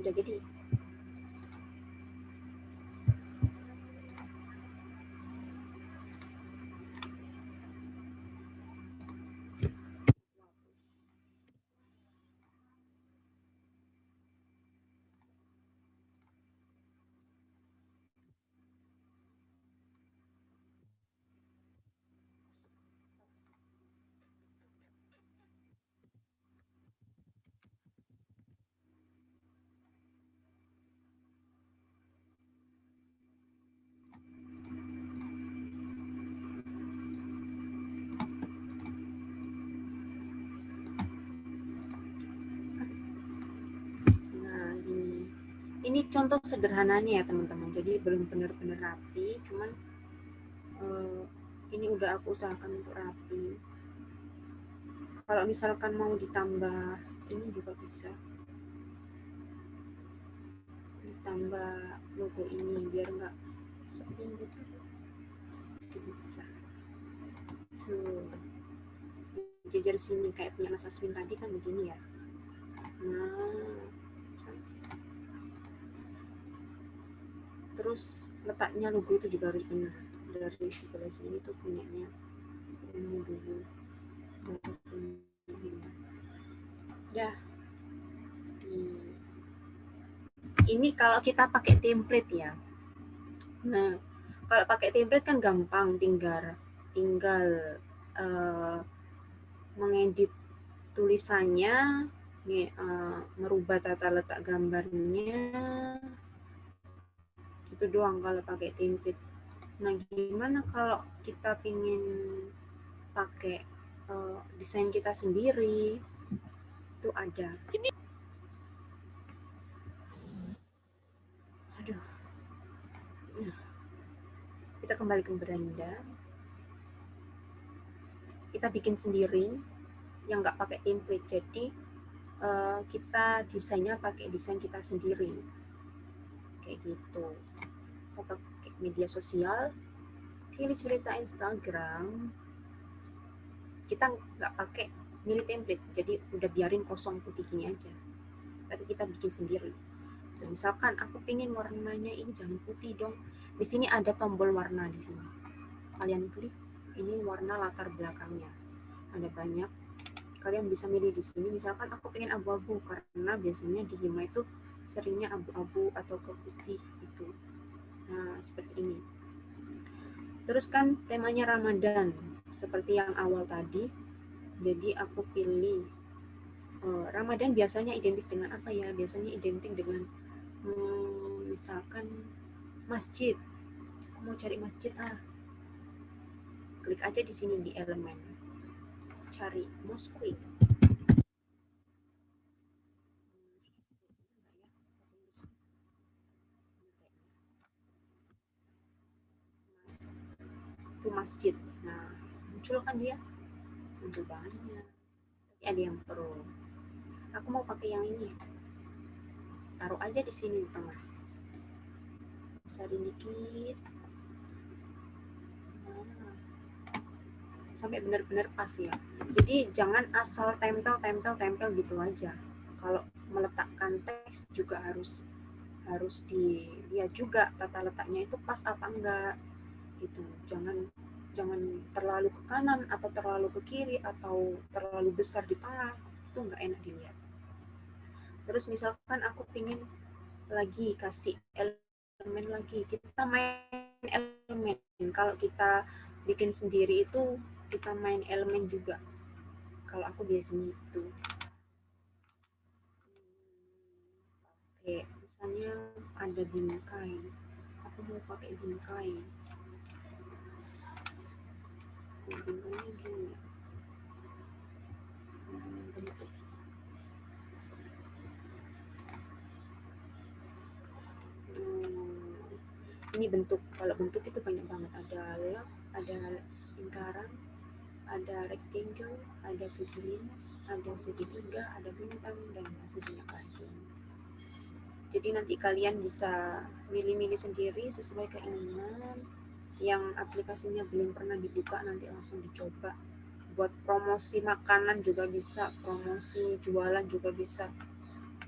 Udah jadi. Nah, gini. Ini contoh sederhananya ya teman-teman. Jadi belum benar-benar rapi, cuman ini udah aku usahakan untuk rapi. Kalau misalkan mau ditambah ini juga bisa. Ditambah logo ini biar nggak sepi gitu. Itu bisa. Tuh. Jejer sini kayak punya Mas Aswin tadi kan begini ya. Nah, terus letaknya logo itu juga harus benar. Dari sebelah sini tuh punyanya ini dulu. Dah. Ini kalau kita pakai template ya. Nah, kalau pakai template kan gampang, tinggal mengedit tulisannya, merubah tata letak gambarnya, gitu doang kalau pakai template. Nah, gimana kalau kita ingin pakai desain kita sendiri? Itu ada. Aduh. Nah, kita kembali ke beranda. Kita bikin sendiri yang nggak pakai template. Jadi kita desainnya pakai desain kita sendiri. Kayak gitu. Kita pakai media sosial, pilih cerita Instagram. Kita nggak pakai milih template, jadi udah biarin kosong putih gini aja. Tapi kita bikin sendiri. Dan misalkan aku pengen warnanya ini jangan putih dong. Di sini ada tombol warna di sini. Kalian klik, ini warna latar belakangnya. Ada banyak. Kalian bisa milih di sini. Misalkan aku pengen abu-abu karena biasanya di Hima itu seringnya abu-abu atau ke putih gitu. Nah, seperti ini. Terus kan temanya Ramadan, seperti yang awal tadi. Jadi aku pilih Ramadan biasanya identik dengan apa ya? Biasanya identik dengan misalkan masjid. Aku mau cari masjid Klik aja di sini di elemen. Cari mosque. Itu masjid. Nah, muncul kan dia? Muncul banyak. Tapi ada yang pro. Aku mau pakai yang ini. Taruh aja di sini di tengah. Besarin dikit. Nah, sampai benar-benar pas ya. Jadi jangan asal tempel gitu aja. Kalau meletakkan teks juga harus dilihat juga tata letaknya itu pas apa enggak gitu. Jangan terlalu ke kanan atau terlalu ke kiri atau terlalu besar di tengah, itu enggak enak dilihat. Terus misalkan aku pingin lagi kasih elemen lagi, kita main elemen. Kalau kita bikin sendiri itu kita main elemen juga. Kalau aku biasanya itu. Oke, misalnya ada bingkai. Aku mau pakai bingkai. Bingkainya gini. Bentuk. Ini bentuk. Kalau bentuk itu banyak banget. Ada lingkaran, ada rectangle, ada segi 5, ada segitiga, ada bintang, dan masih banyak lagi. Jadi nanti kalian bisa milih-milih sendiri sesuai keinginan. Yang aplikasinya belum pernah dibuka nanti langsung dicoba. Buat promosi makanan juga bisa, promosi jualan juga bisa.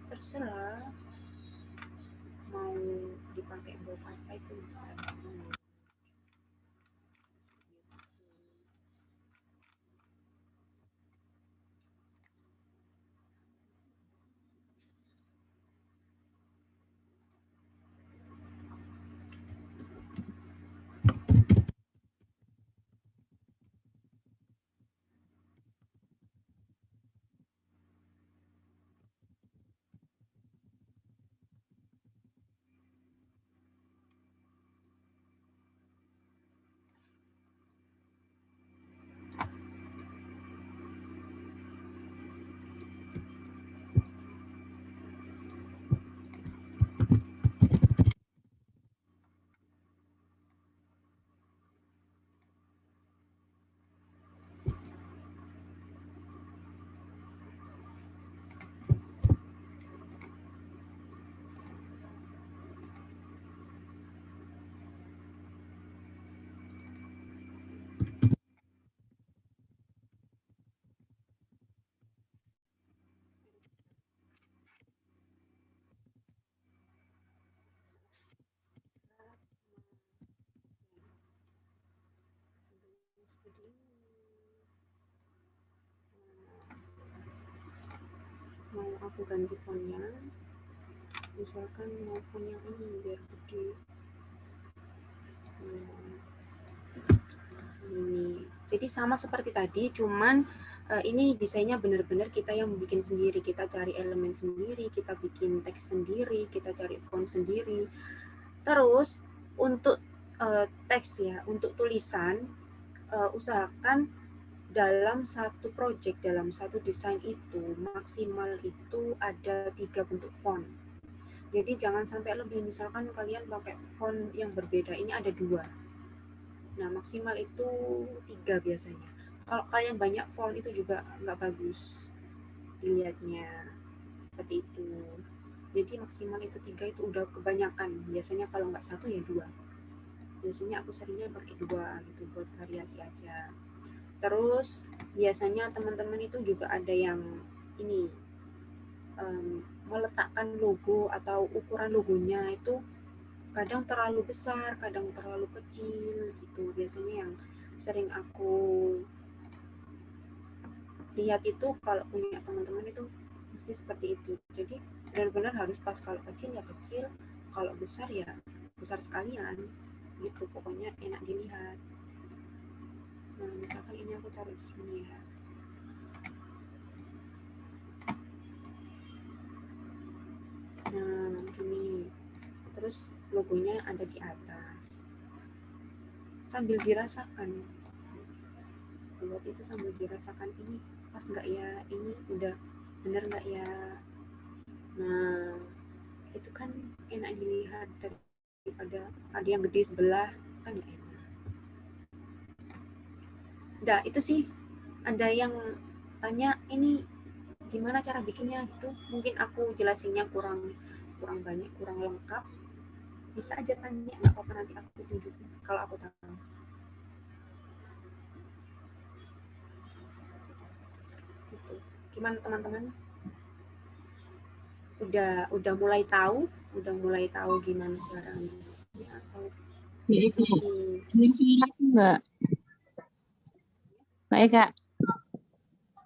Terserah. mau dipakai buat apa itu bisa. Mau aku ganti fontnya, misalkan mau font yang ini biar gede. Ini jadi sama seperti tadi, cuman ini desainnya benar-benar kita yang bikin sendiri, kita cari elemen sendiri, kita bikin teks sendiri, kita cari font sendiri. Terus untuk teks ya, untuk tulisan usahakan dalam satu project, dalam satu desain itu maksimal itu ada 3 bentuk font. Jadi jangan sampai lebih, misalkan kalian pakai font yang berbeda, ini ada 2. Nah maksimal itu 3 biasanya. Kalau kalian banyak font itu juga nggak bagus dilihatnya, seperti itu. Jadi maksimal itu 3 itu udah kebanyakan. Biasanya kalau nggak 1 ya 2. Biasanya aku seringnya pakai 2 gitu buat variasi aja. Terus biasanya teman-teman itu juga ada yang ini meletakkan logo atau ukuran logonya itu kadang terlalu besar, kadang terlalu kecil gitu. Biasanya yang sering aku lihat itu kalau punya teman-teman itu mesti seperti itu. Jadi benar-benar harus pas, kalau kecil ya kecil, kalau besar ya besar sekalian gitu. Pokoknya enak dilihat. Nah, misalkan ini aku taruh di sini ya. Nah, gini. Terus logonya ada di atas. Sambil dirasakan. Buat itu sambil dirasakan, ini pas nggak ya? Ini udah bener nggak ya? Nah, itu kan enak dilihat daripada ada yang gede sebelah, kan nggak enak. Udah, itu sih. Ada yang tanya ini gimana cara bikinnya gitu. Mungkin aku jelasinnya kurang banyak, kurang lengkap. Bisa aja tanya, nggak apa-apa, nanti aku tunjukin kalau aku tahu. Gitu. Gimana teman-teman? Udah mulai tahu gimana caranya atau masih Mbak? Baik Kak.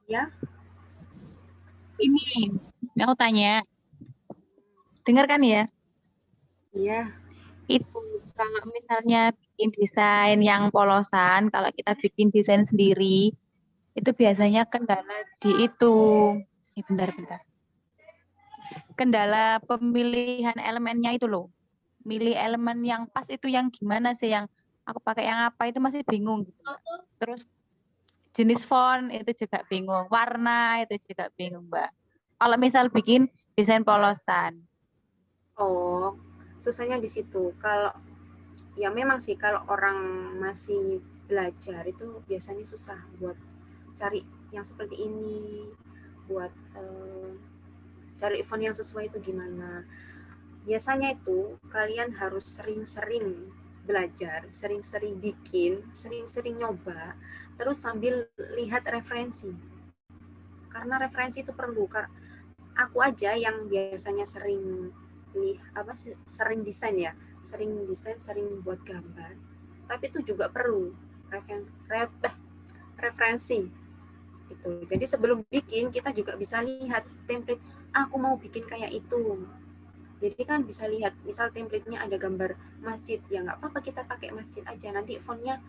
Ya? Ini aku tanya. Dengar kan ya? Iya. Itu kalau misalnya bikin desain yang polosan, kalau kita bikin desain sendiri, itu biasanya kendala di itu. Bentar. Kendala pemilihan elemennya itu loh. Milih elemen yang pas itu yang gimana sih, yang aku pakai yang apa itu masih bingung gitu. Terus jenis font itu juga bingung, warna itu juga bingung Mbak. Kalau misal bikin desain polosan. Oh, susahnya di situ. Kalau ya memang sih kalau orang masih belajar itu biasanya susah buat cari yang seperti ini, buat cari font yang sesuai itu gimana. Biasanya itu kalian harus sering-sering belajar, sering-sering bikin, sering-sering nyoba, terus sambil lihat referensi. Karena referensi itu perlu. Aku aja yang biasanya sering sering desain ya, sering buat gambar, tapi itu juga perlu referensi gitu. Jadi sebelum bikin kita juga bisa lihat template, aku mau bikin kayak itu. Jadi kan bisa lihat, misal template-nya ada gambar masjid, ya nggak apa-apa kita pakai masjid aja. Nanti fontnya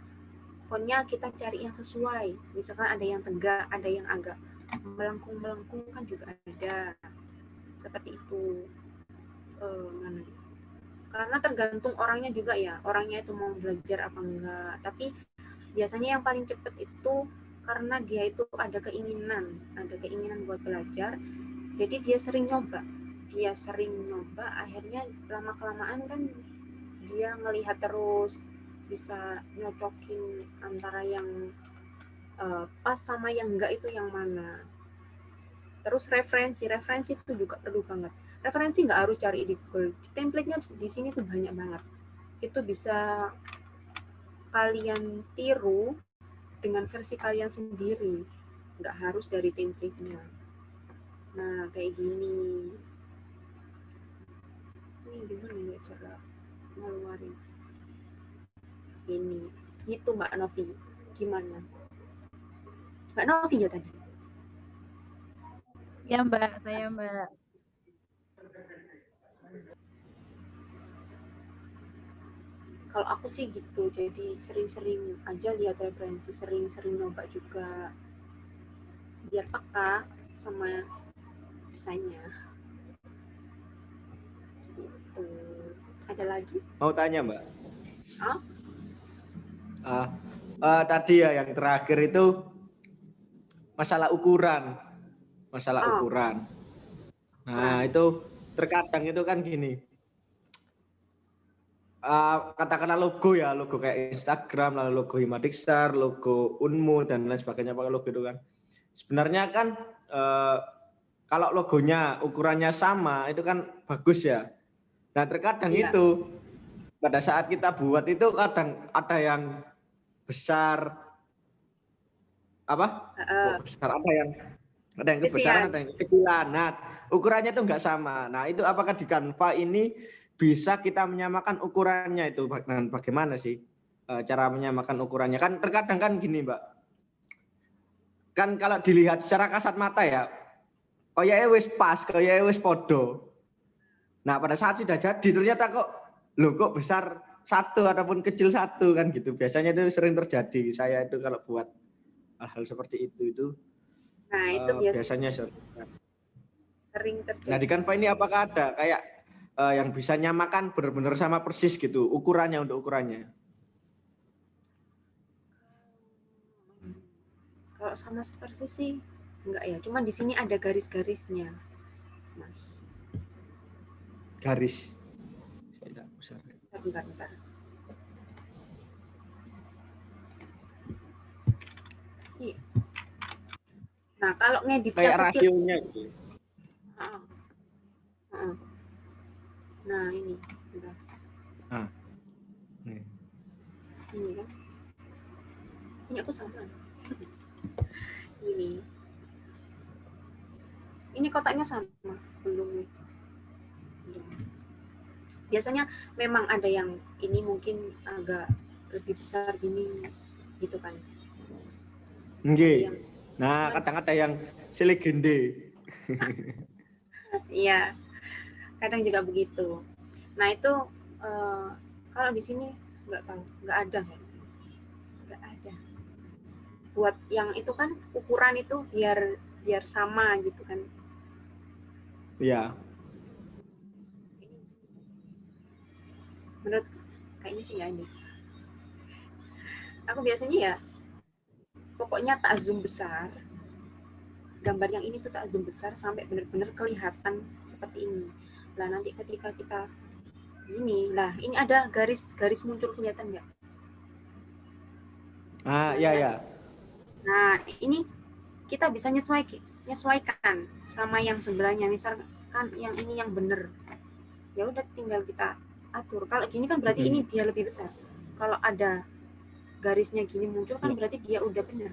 kita cari yang sesuai. Misalkan ada yang tegak, ada yang agak melengkung kan juga ada. Seperti itu. Karena tergantung orangnya juga ya, orangnya itu mau belajar apa enggak. Tapi biasanya yang paling cepat itu karena dia itu ada keinginan buat belajar, jadi dia sering nyoba, akhirnya lama-kelamaan kan dia ngelihat terus, bisa nyocokin antara yang pas sama yang enggak itu yang mana. Terus referensi itu juga perlu banget. Referensi nggak harus cari di Google, template-nya di sini tuh banyak banget. Itu bisa kalian tiru dengan versi kalian sendiri, nggak harus dari template-nya. Nah, kayak gini. Ini gimana ya cara ngeluarin ini? Gitu Mbak Novi. Gimana? Mbak Novi ya tadi? Ya Mbak, saya Mbak. Kalau aku sih gitu, jadi sering-sering aja lihat referensi, sering-sering nyoba juga, biar peka sama desainnya. Gitu. Ada lagi? Mau tanya Mbak? Hah? Tadi ya yang terakhir itu masalah ukuran. Nah itu terkadang itu kan gini. Katakanlah logo kayak Instagram, lalu logo Himadiksar, logo Unmu dan lain sebagainya pakai logo itu kan. Sebenarnya kan kalau logonya ukurannya sama itu kan bagus ya. Nah terkadang itu pada saat kita buat itu kadang ada yang besar besar, ada yang kebesaran, ada yang kekecilan. Nah ukurannya itu nggak sama. Nah itu apakah di Canva ini bisa kita menyamakan ukurannya itu? Dan bagaimana sih cara menyamakan ukurannya? Kan terkadang kan gini Mbak, kan kalau dilihat secara kasat mata ya, kayaknya wis pas, kayaknya wis podo. Nah pada saat sudah jadi ternyata kok besar satu ataupun kecil satu kan gitu. Biasanya itu sering terjadi. Saya itu kalau buat hal seperti itu. Nah itu biasanya sering terjadi. Nah di Canva ini apakah ada kayak yang bisa nyamakan benar-benar sama persis gitu ukurannya untuk ukurannya? Kalau sama persis sih enggak ya, cuman di sini ada garis-garisnya, Mas. Garis. Bentar. Nah kalau ngedit kayak rasionya gitu. Nah ini, bentar. Ini kan, ini aku sama. Ini kotaknya sama, belum. Biasanya memang ada yang ini mungkin agak lebih besar gini, gitu kan. Nah kadang ada yang selegende. Iya, kadang juga begitu. Nah itu kalau di sini nggak tahu, nggak ada. Buat yang itu kan ukuran itu biar sama gitu kan. Iya. Menurut kayaknya sih nggak ada. Aku biasanya ya pokoknya tak zoom besar. Gambar yang ini tuh tak zoom besar sampai benar-benar kelihatan seperti ini. Lah nanti ketika kita ini ada garis muncul, kelihatan nggak? Iya. Nah ini kita bisa nyesuaikan sama yang sebelahnya. Misalkan yang ini yang benar, ya udah tinggal kita atur. Kalau gini kan berarti ini dia lebih besar. Kalau ada garisnya gini muncul kan berarti dia udah benar,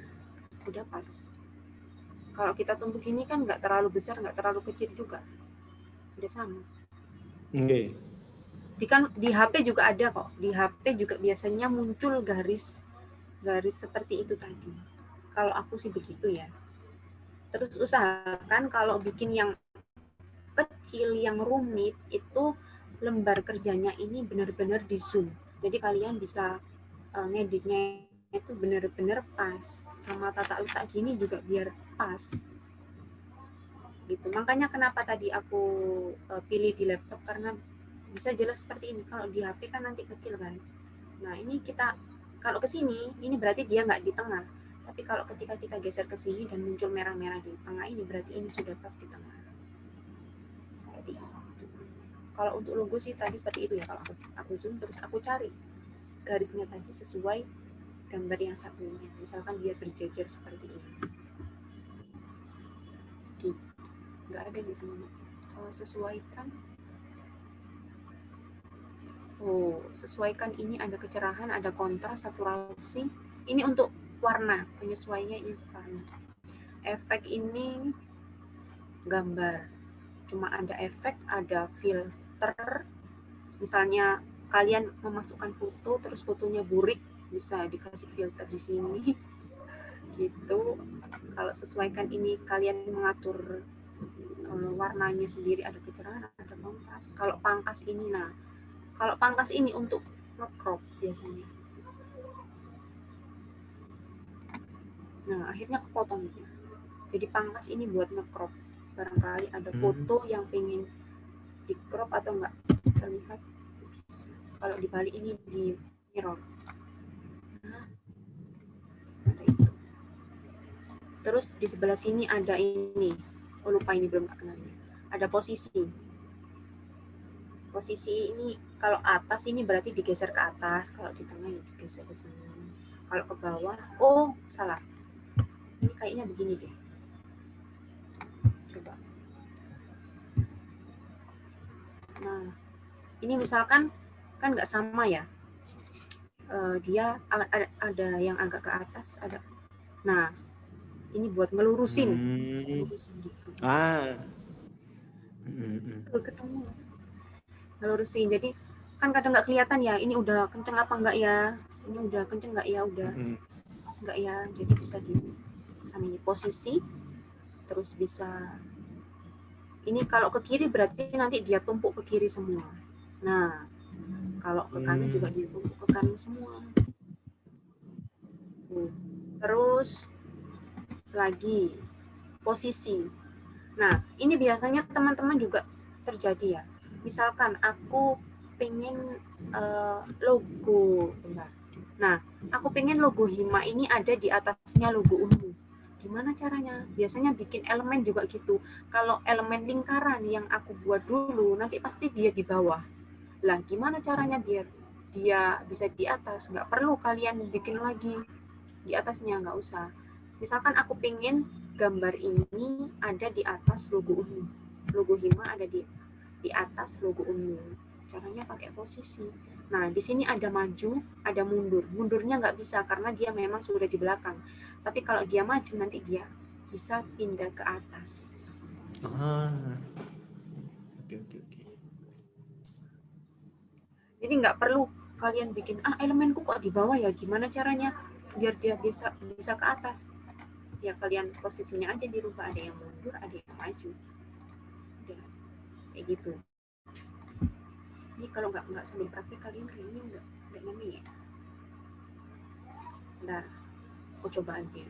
udah pas. Kalau kita tumbuk gini kan nggak terlalu besar, nggak terlalu kecil juga, udah sama. Nggih. Di HP juga ada kok. Di HP juga biasanya muncul garis seperti itu tadi. Kalau aku sih begitu ya. Terus usahakan kalau bikin yang kecil, yang rumit, itu lembar kerjanya ini benar-benar di zoom. Jadi kalian bisa ngeditnya itu benar-benar pas. Sama tata letak gini juga biar pas. Gitu. Makanya kenapa tadi aku pilih di laptop, karena bisa jelas seperti ini. Kalau di HP kan nanti kecil kan. Nah ini kita kalau ke sini, ini berarti dia nggak di tengah. Tapi kalau ketika kita geser ke sini dan muncul merah-merah di tengah ini, berarti ini sudah pas di tengah. Seperti itu. Kalau untuk logo sih tadi seperti itu ya. Kalau aku zoom terus aku cari garisnya tadi sesuai gambar yang satunya. Misalkan dia berjejer seperti ini. Nggak ada di sini. Sesuaikan. Sesuaikan ini ada kecerahan, ada kontras, saturasi. Ini untuk warna, penyesuaiannya ini warna. Efek ini gambar. Cuma ada efek, ada filter. Misalnya kalian memasukkan foto, terus fotonya burik, bisa dikasih filter di sini. Gitu. Kalau sesuaikan ini kalian mengatur warnanya sendiri, ada kecerahan, ada kontras. Kalau pangkas ini, kalau pangkas ini untuk nge-crop biasanya. Nah, akhirnya kepotong. Jadi pangkas ini buat nge-crop. Barangkali ada foto yang pengen di-crop atau enggak terlihat. Kalau dibalik ini di mirror. Nah, ada itu. Terus di sebelah sini ada ini. Lupa ini belum tak kenal. Ada posisi. Posisi ini kalau atas ini berarti digeser ke atas, kalau di tengah ya digeser ke sini. Kalau ke bawah, salah. Ini kayaknya begini deh. Coba. Nah, ini misalkan kan nggak sama ya. Dia ada yang agak ke atas, ada. Nah, ini buat ngelurusin. Ngelurusin gitu. Ketemu. Ngelurusin. Jadi kan kadang nggak kelihatan ya, ini udah kenceng apa enggak ya, ini udah kenceng nggak ya, udah pas nggak ya. Jadi bisa di sama ini posisi, terus bisa ini kalau ke kiri berarti nanti dia tumpuk ke kiri semua. Nah kalau ke kanan juga dia tumpuk ke kanan semua. Terus lagi posisi. Nah ini biasanya teman-teman juga terjadi ya. Misalkan aku pengen logo, bentar. Nah, aku pengen logo Hima ini ada di atasnya logo Unmu. Gimana caranya? Biasanya bikin elemen juga gitu. Kalau elemen lingkaran yang aku buat dulu, nanti pasti dia di bawah. Lah, gimana caranya biar dia bisa di atas? Nggak perlu kalian bikin lagi di atasnya, nggak usah. Misalkan aku pengen gambar ini ada di atas logo Unmu. Logo Hima ada di atas logo Unmu. Caranya pakai posisi. Nah, di sini ada maju, ada mundur. Mundurnya nggak bisa karena dia memang sudah di belakang. Tapi kalau dia maju, nanti dia bisa pindah ke atas. Oke. Jadi nggak perlu kalian bikin, elemenku kok di bawah ya, gimana caranya biar dia bisa ke atas. Ya kalian posisinya aja dirubah, ada yang mundur, ada yang maju. Udah, kayak gitu. Ini kalau nggak sambil praktek kalian kayaknya nggak nemu ya. Bentar, aku coba aja.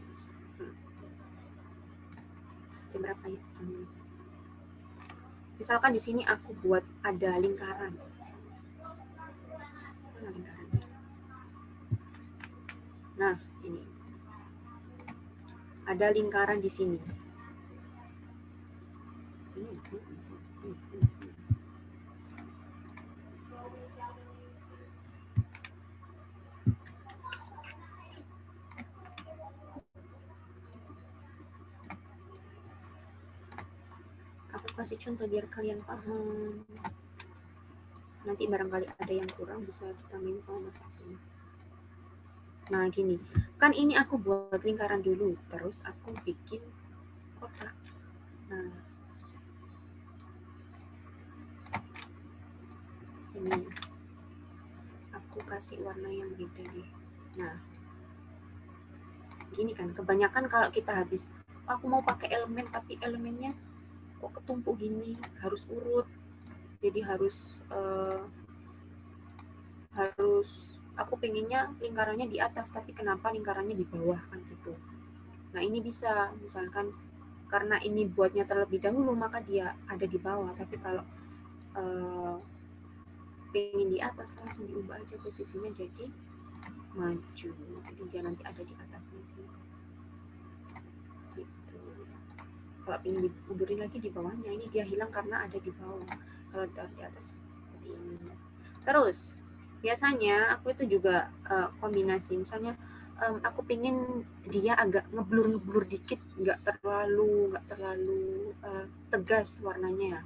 Jam berapa ya? Misalkan di sini aku buat ada lingkaran. Mana lingkarannya? Nah, ini. Ada lingkaran di sini. Aku kasih contoh biar kalian paham. Nanti barangkali ada yang kurang bisa kita main sama Mas Asmi. Nah gini, kan ini aku buat lingkaran dulu, terus aku bikin kotak. Nah, ini aku kasih warna yang beda nih. Nah, gini kan, kebanyakan kalau kita habis aku mau pakai elemen tapi elemennya kok ketumpuk gini, harus urut, jadi harus aku pengennya lingkarannya di atas tapi kenapa lingkarannya di bawah kan gitu. Nah ini bisa misalkan karena ini buatnya terlebih dahulu maka dia ada di bawah, tapi kalau pengen di atas langsung diubah aja posisinya jadi maju, jadi dia nanti ada di atasnya sih gitu. Kalau pengen diundurin lagi di bawahnya, ini dia hilang karena ada di bawah. Kalau di atas seperti ini. Terus biasanya aku itu juga kombinasi, misalnya aku pengen dia agak ngeblur dikit, nggak terlalu tegas warnanya.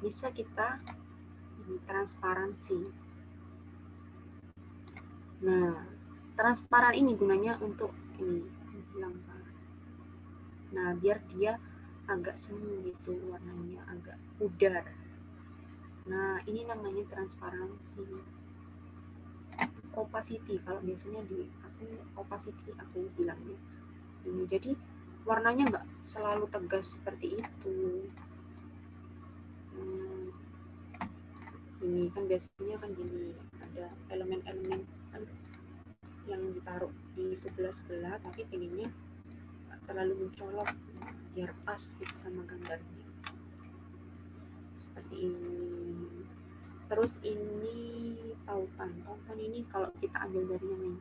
Bisa kita ini transparansi. Nah, transparan ini gunanya untuk ini hilangkan. Nah, biar dia agak semu gitu warnanya, agak pudar. Nah, ini namanya transparansi. Opacity, kalau biasanya di opacity aku bilangnya. Ini jadi warnanya nggak selalu tegas seperti itu. Ini kan biasanya kan gini, ada elemen-elemen yang ditaruh di sebelah-sebelah, tapi pengennya nggak terlalu mencolok, biar pas gitu sama gambarnya. Seperti ini. Terus ini tautan ini kalau kita ambil dari yang ini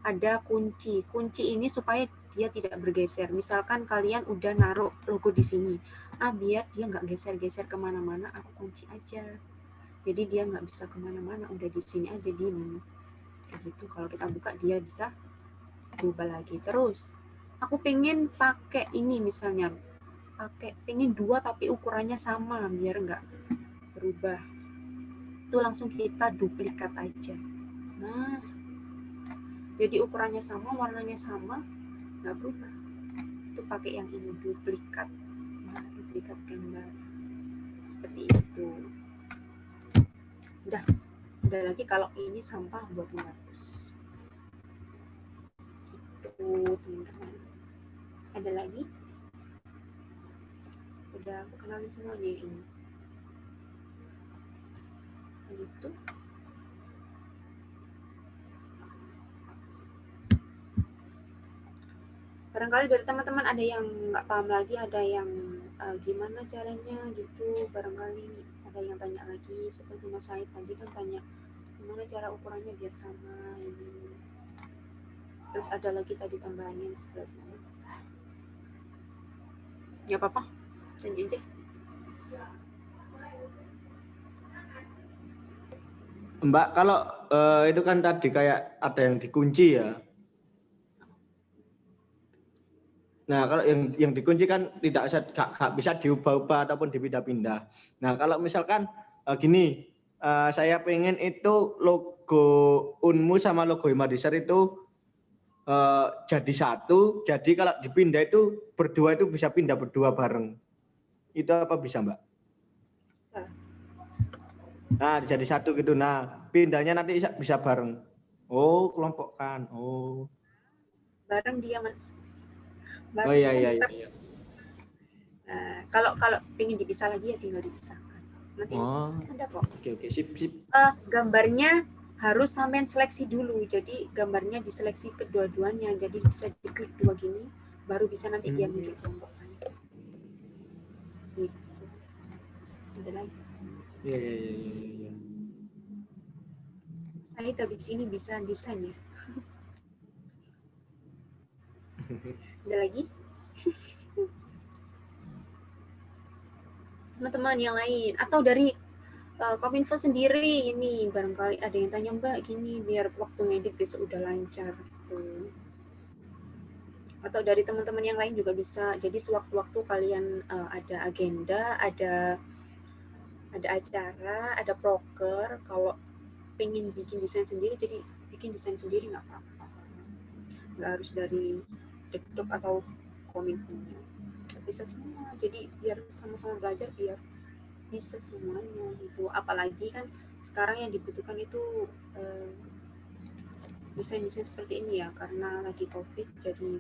ada kunci ini supaya dia tidak bergeser. Misalkan kalian udah naruh logo di sini, biar dia nggak geser-geser kemana-mana, aku kunci aja, jadi dia nggak bisa kemana-mana, udah di sini aja diem kayak gitu. Kalau kita buka dia bisa berubah lagi. Terus aku pengen pakai ini, misalnya pengen 2 tapi ukurannya sama biar nggak berubah, itu langsung kita duplikat aja. Nah, jadi ukurannya sama, warnanya sama, nggak berubah. Itu pakai yang ini, duplikat. Nah, duplikat gambar seperti itu. Udah lagi kalau ini sampah buat menghapus. Gitu, teman-teman. Ada lagi? Udah aku kenalin semuanya ini. Gitu. Barangkali dari teman-teman ada yang nggak paham lagi, ada yang gimana caranya gitu, barangkali ada yang tanya lagi, seperti Mas Said tadi kan tanya gimana cara ukurannya biar sama ini. Terus ada lagi tadi tambahannya di sebelah sini. Ya apa-apa, tanya aja. Mbak, kalau itu kan tadi kayak ada yang dikunci ya. Nah, kalau yang dikunci kan tidak bisa diubah-ubah ataupun dipindah-pindah. Nah, kalau misalkan gini, saya pengen itu logo Unmu sama logo Himadisar itu jadi satu. Jadi kalau dipindah itu berdua itu bisa pindah berdua bareng. Itu apa bisa, Mbak? Bisa. Nah, jadi satu gitu. Nah, pindahnya nanti bisa bareng. Oh, kelompokkan. Oh. Bareng dia, Mas. Oh iya. Nah, kalau pengen dipisah lagi ya tinggal dipisahkan. Nanti ada kok. Oke, sip. Gambarnya harus sampean seleksi dulu. Jadi gambarnya diseleksi kedua-duanya. Jadi bisa diklik 2 gini, baru bisa nanti dia muncul kelompoknya. Gitu. Ada lagi. Iya. Saya habis ini bisa desain ya. Ada lagi? Teman-teman yang lain atau dari Kominfo sendiri ini barangkali ada yang tanya Mbak gini biar waktu ngedit besok udah lancar gitu. Atau dari teman-teman yang lain juga bisa. Jadi sewaktu-waktu kalian ada agenda, ada acara, ada proker, kalau pengen bikin desain sendiri, jadi bikin desain sendiri nggak apa-apa. Nggak harus dari Dekdok atau Kominfo. Bisa semua. Jadi biar sama-sama belajar, biar bisa semuanya gitu. Apalagi kan sekarang yang dibutuhkan itu desain-desain seperti ini ya, karena lagi COVID jadi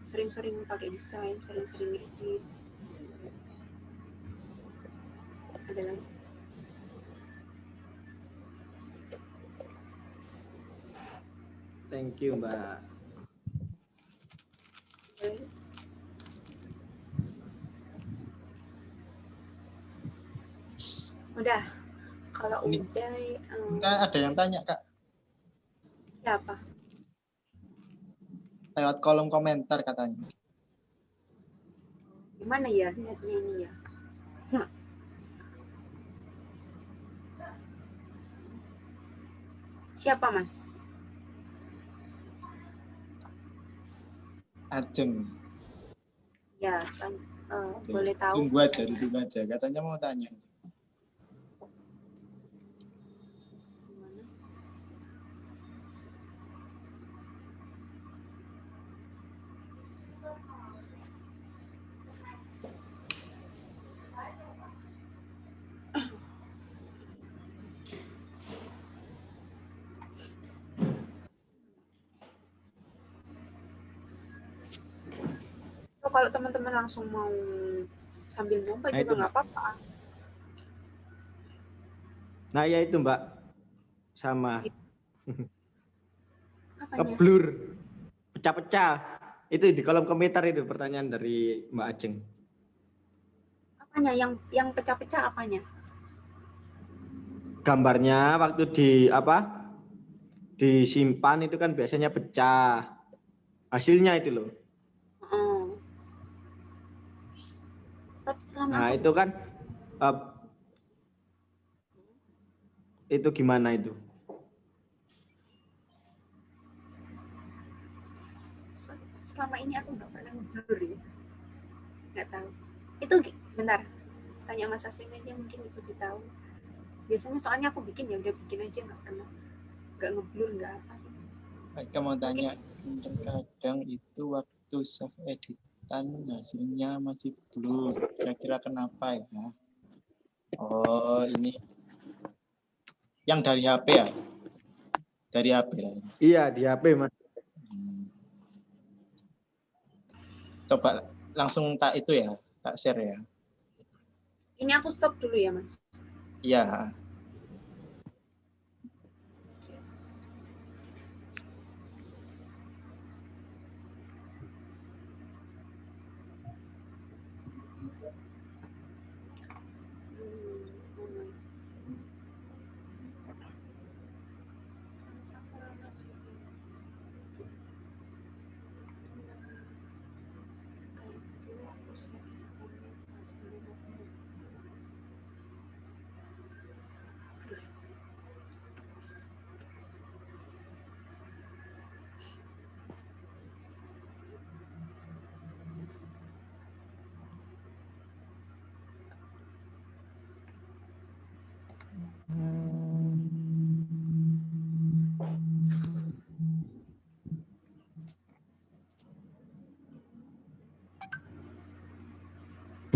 sering-sering pakai desain, sering-sering edit. Ada lagi? Thank you, Mbak. Udah. Kalau Ini- udah Enggak, ada yang tanya, Kak. siapa? Lewat kolom komentar katanya. Gimana ya lihatnya ini ya? Siapa, Mas? Ajeng. Ya, kan boleh tahu. Tunggu aja, ditunggu aja. Katanya mau tanya. Gimana? So, kalau teman-teman langsung mau sambil nyoba Nah, juga itu, nggak apa-apa. Nah, ya itu, Mbak. Sama. Apanya? Ngeblur. Pecah-pecah. Itu di kolom komentar itu pertanyaan dari Mbak Ajeng. Apanya? Yang pecah-pecah apanya? Gambarnya waktu disimpan itu kan biasanya pecah. Hasilnya itu loh. Oh. Tapi selama Nah, aku itu kan itu gimana itu? selama ini aku nggak pernah ngeblur ya. Nggak tahu. Itu bentar. Tanya Mas Aswin aja mungkin lebih tahu. Biasanya soalnya aku bikin ya udah bikin aja nggak pernah. Nggak ngeblur nggak apa sih. Mereka mau tanya, kadang itu waktu save editan hasilnya masih blur. Kira-kira kenapa ya? Oh, ini. Yang dari HP ya? Dari HP lah. Iya, di HP, Mas. Coba langsung tak itu ya, tak share ya. Ini aku stop dulu ya, Mas. Iya.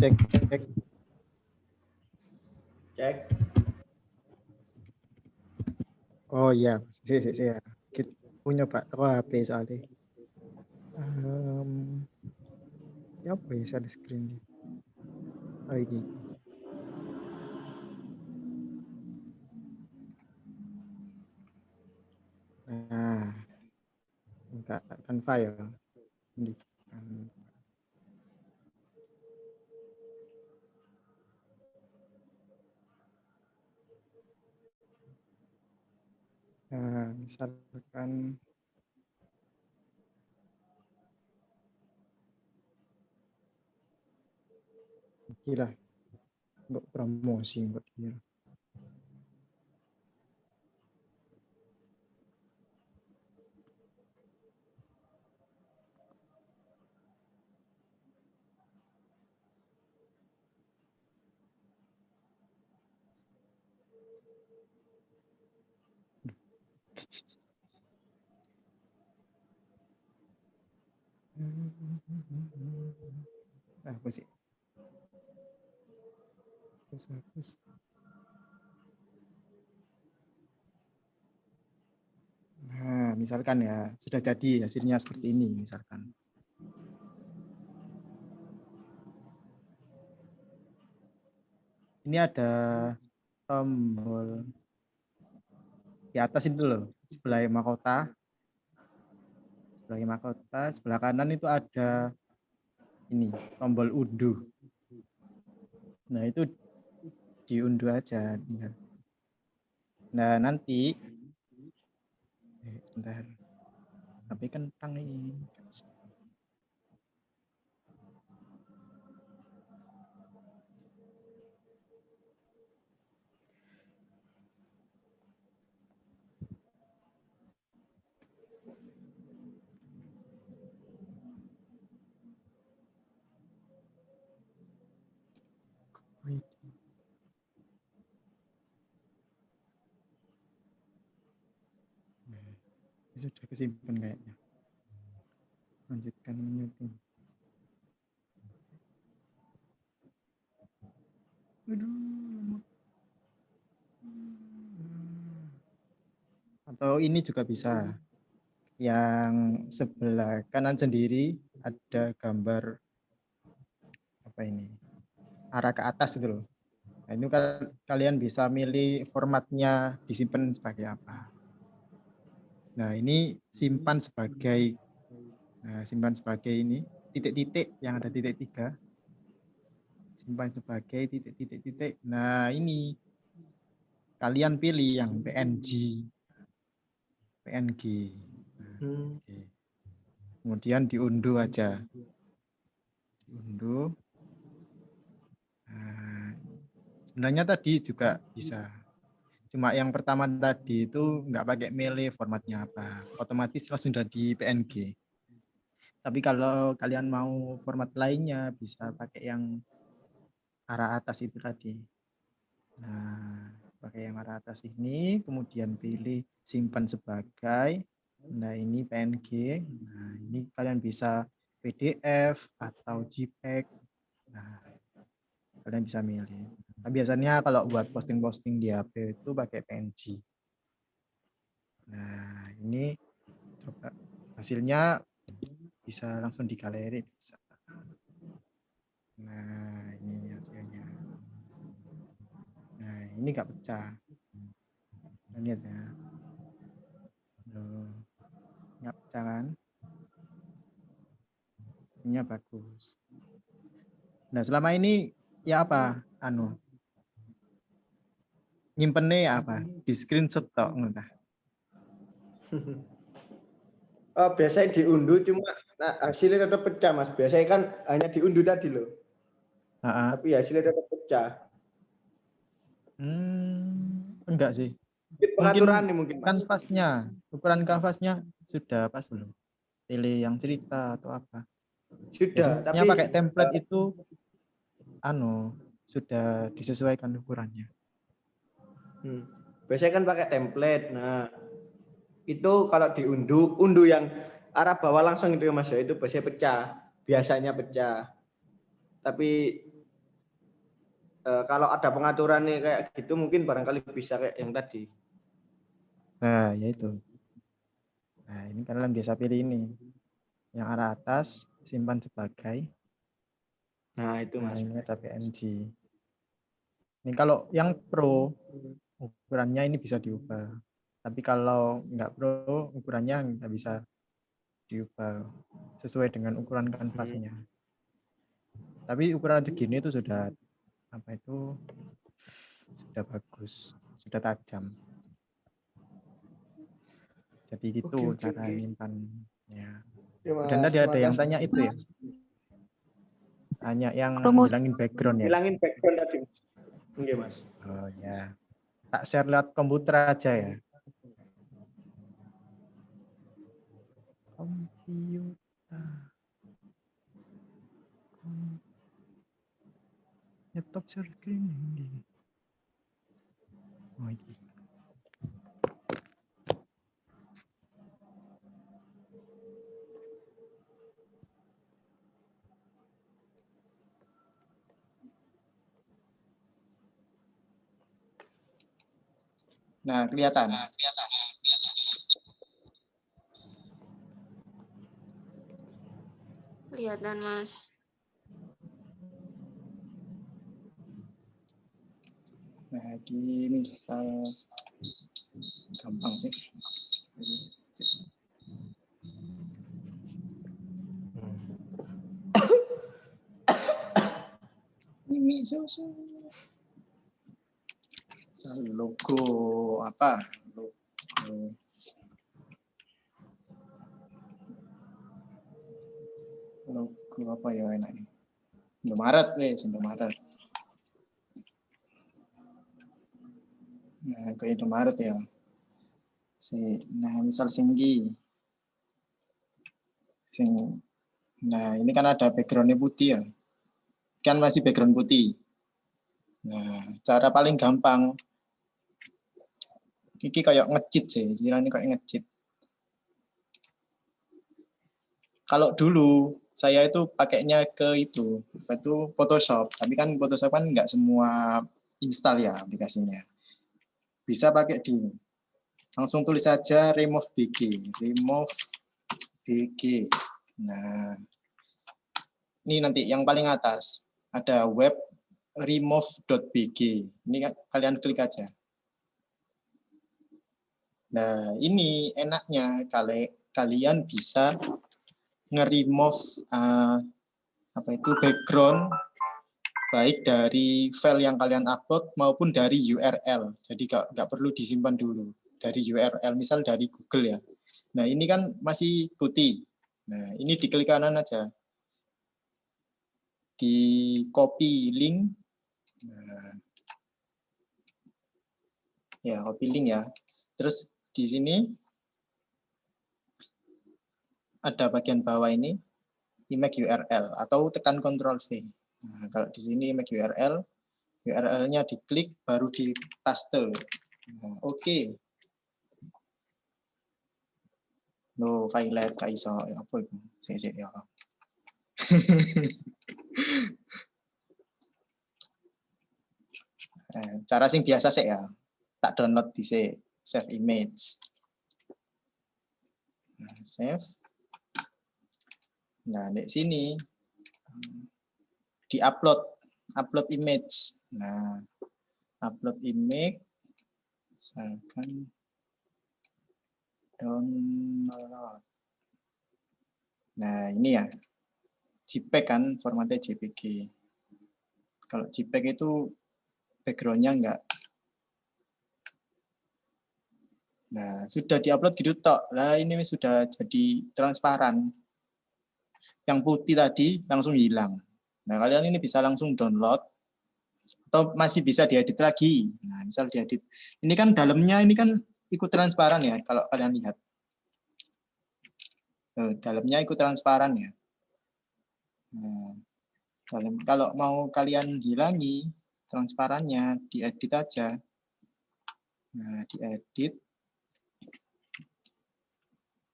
Cek. Oh iya, saya punya Pak, aku HP soalnya. Ya apa ya share screen nih? Oh ini. Nah, enggak Canva ya. Ini. Nah, misalkan gila untuk promosi buat dia. Apa sih? Hapus. Nah, misalkan ya, sudah jadi hasilnya seperti ini, misalkan. Ini ada tombol di atas itu loh, sebelah mahkota. Sebelah kanan itu ada ini, tombol unduh. Nah, itu diunduh aja. Nah, nanti sebentar. Tapi kentang ini. Sudah kesimpan kayaknya. Lanjutkan menyuting. Atau ini juga bisa. Yang sebelah kanan sendiri ada gambar apa ini? Arah ke atas itu loh. Nah, ini kalian bisa milih formatnya disimpan sebagai apa. Nah, ini simpan sebagai ini titik-titik yang ada titik 3. Simpan sebagai titik-titik. Nah, ini kalian pilih yang PNG. Oke. Kemudian diunduh aja. Diunduh. Nah, sebenarnya tadi juga bisa. Cuma yang pertama tadi itu nggak pakai milih formatnya apa. Otomatis langsung sudah di PNG. Tapi kalau kalian mau format lainnya bisa pakai yang arah atas itu tadi. Nah, pakai yang arah atas ini, kemudian pilih simpan sebagai. Nah, ini PNG. Nah, ini kalian bisa PDF atau JPEG. Nah, kalian bisa milih. Nah, biasanya kalau buat posting-posting di HP itu pakai PNG. Nah, ini coba hasilnya bisa langsung di galeri bisa. Nah, ini hasilnya. Nah, ini nggak pecah. Lihat ya. Nggak pecah kan? Hasilnya bagus. Nah, selama ini ya apa? Nyimpennya apa? Di screenshot tok entah. Biasanya diunduh cuma hasilnya tetap pecah, Mas. Biasanya kan hanya diunduh tadi loh. Tapi hasilnya tetap pecah. Enggak sih. Pengaturan nih mungkin, Mas. Kanvasnya, ukuran kanvasnya sudah pas belum? Pilih yang cerita atau apa? Sudah, biasanya tapi pakai template itu sudah disesuaikan ukurannya. Biasanya kan pakai template. Nah, itu kalau unduh yang arah bawah langsung itu ya Mas ya, itu biasanya pecah. Biasanya pecah. Tapi kalau ada pengaturan nih kayak gitu mungkin barangkali bisa kayak yang tadi. Nah, ya itu. Nah, ini kalian biasa pilih ini. Yang arah atas simpan sebagai. Nah, itu Mas. Ini ada PNG. Ini kalau yang Pro ukurannya ini bisa diubah. Tapi kalau nggak Pro ukurannya nggak bisa diubah sesuai dengan ukuran kanvasnya. Tapi ukuran segini itu sudah sudah bagus, sudah tajam. Jadi gitu cara nyimpannya. Dan tadi ada yang tanya itu ya. Tanya yang hilangin background ya. Hilangin background tadi. Oke, Mas. Oh ya. Tak share lewat komputer aja ya. Komputer. Laptop share screen ini. Oh ini. Nah, kelihatan. Kelihatan, Mas. Nah, ini misal gampang sih. Ini susu. Logo apa? Logo apa ya enaknya? Indomaret wes, Indomaret. Nah, ke Indomaret ya. Nah, misal singgi. Nah, ini kan ada background-nya putih ya. Kan masih background putih. Nah, cara paling gampang ini kayak nge-cheat sih, istilahnya kayak nge-cheat. Kalau dulu saya itu pakainya ke itu Photoshop, tapi kan Photoshop kan nggak semua install ya aplikasinya. Bisa pakai di langsung tulis saja remove BG. Nah, ini nanti yang paling atas ada web remove.bg. Ini kalian klik aja. Nah, ini enaknya kalian bisa nge-remove background baik dari file yang kalian upload maupun dari URL. Jadi nggak perlu disimpan dulu dari URL, misal dari Google ya. Nah, ini kan masih putih. Nah, ini diklik kanan aja. Di copy link. Nah, ya, copy link ya. Terus di sini ada bagian bawah ini image URL atau tekan Ctrl V. Nah, kalau di sini image URL, URL-nya diklik baru di paste. Nah, oke. No file kayak iso apa itu? Sik ya. Cara sing biasa sih ya. Tak download di save image. Nah, save. Nah, di sini upload image. Nah, upload image misalkan download. Nah, ini ya. JPEG kan formatnya JPG. Kalau JPEG itu background-nya enggak. Nah, sudah diupload gitu tok. Lah ini sudah jadi transparan. Yang putih tadi langsung hilang. Nah, kalian ini bisa langsung download atau masih bisa diedit lagi. Nah, misal diedit. Ini kan dalamnya ini kan ikut transparan ya kalau kalian lihat. Dalamnya ikut transparan ya. Nah, kalau mau kalian hilangi transparannya, diedit aja. Nah, diedit.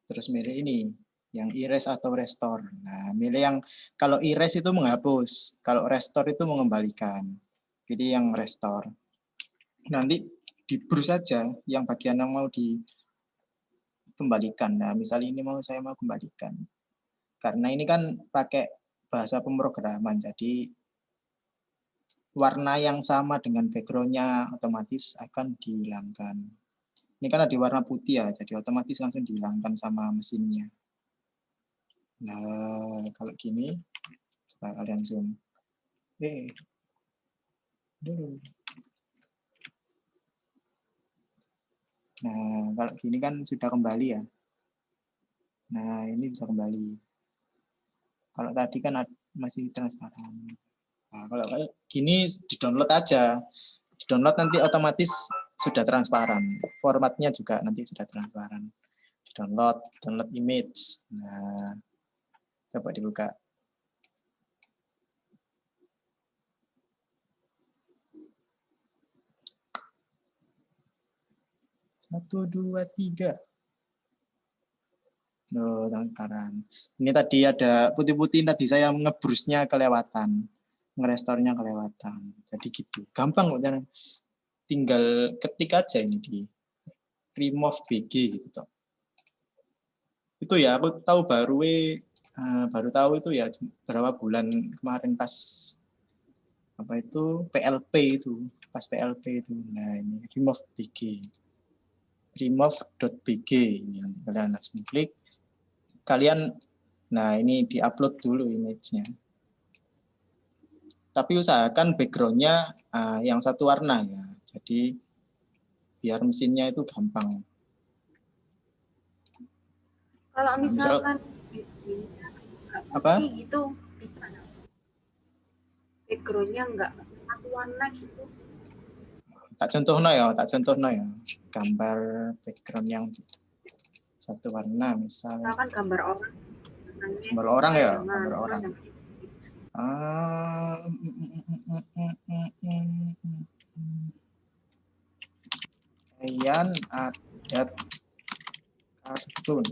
Terus milih ini, yang erase atau restore. Nah, milih yang kalau erase itu menghapus, kalau restore itu mengembalikan. Jadi yang restore. Nanti di brush saja yang bagian yang mau dikembalikan. Nah, misalnya ini saya mau kembalikan. Karena ini kan pakai bahasa pemrograman, jadi warna yang sama dengan background-nya otomatis akan dihilangkan. Ini kan ada warna putih ya, jadi otomatis langsung dihilangkan sama mesinnya. Nah, kalau gini, coba kalian zoom. Nah, kalau gini kan sudah kembali ya. Nah, ini sudah kembali. Kalau tadi kan masih transparan. Nah, kalau gini di-download aja. Di-download nanti otomatis sudah transparan. Formatnya juga nanti sudah transparan. Download image. Nah, coba dibuka. Satu, dua, tiga. Loh, transparan. Ini tadi ada putih-putih, tadi saya ngebrusnya kelewatan. Ngerestornya kelewatan. Jadi gitu. Gampang kok. Tinggal ketik aja ini di remove BG gitu. Itu ya aku tahu baru tahu itu ya berapa bulan kemarin pas apa itu PLP itu, pas PLP itu. Nah, ini remove BG. remove.bg ini nanti kalian langsung klik. Kalian nah ini diupload dulu image-nya. Tapi usahakan background-nya yang satu warna ya. Jadi biar mesinnya itu gampang. Kalau Nah, misal misalkan apa? gitu bisa background-nya enggak satu warna gitu. Tak contohno ya. Gambar background yang satu warna misalnya. Misalkan gambar orang. Gambar orang ya, Jangan, gambar orang orang. jangan. Ayan adat kartun.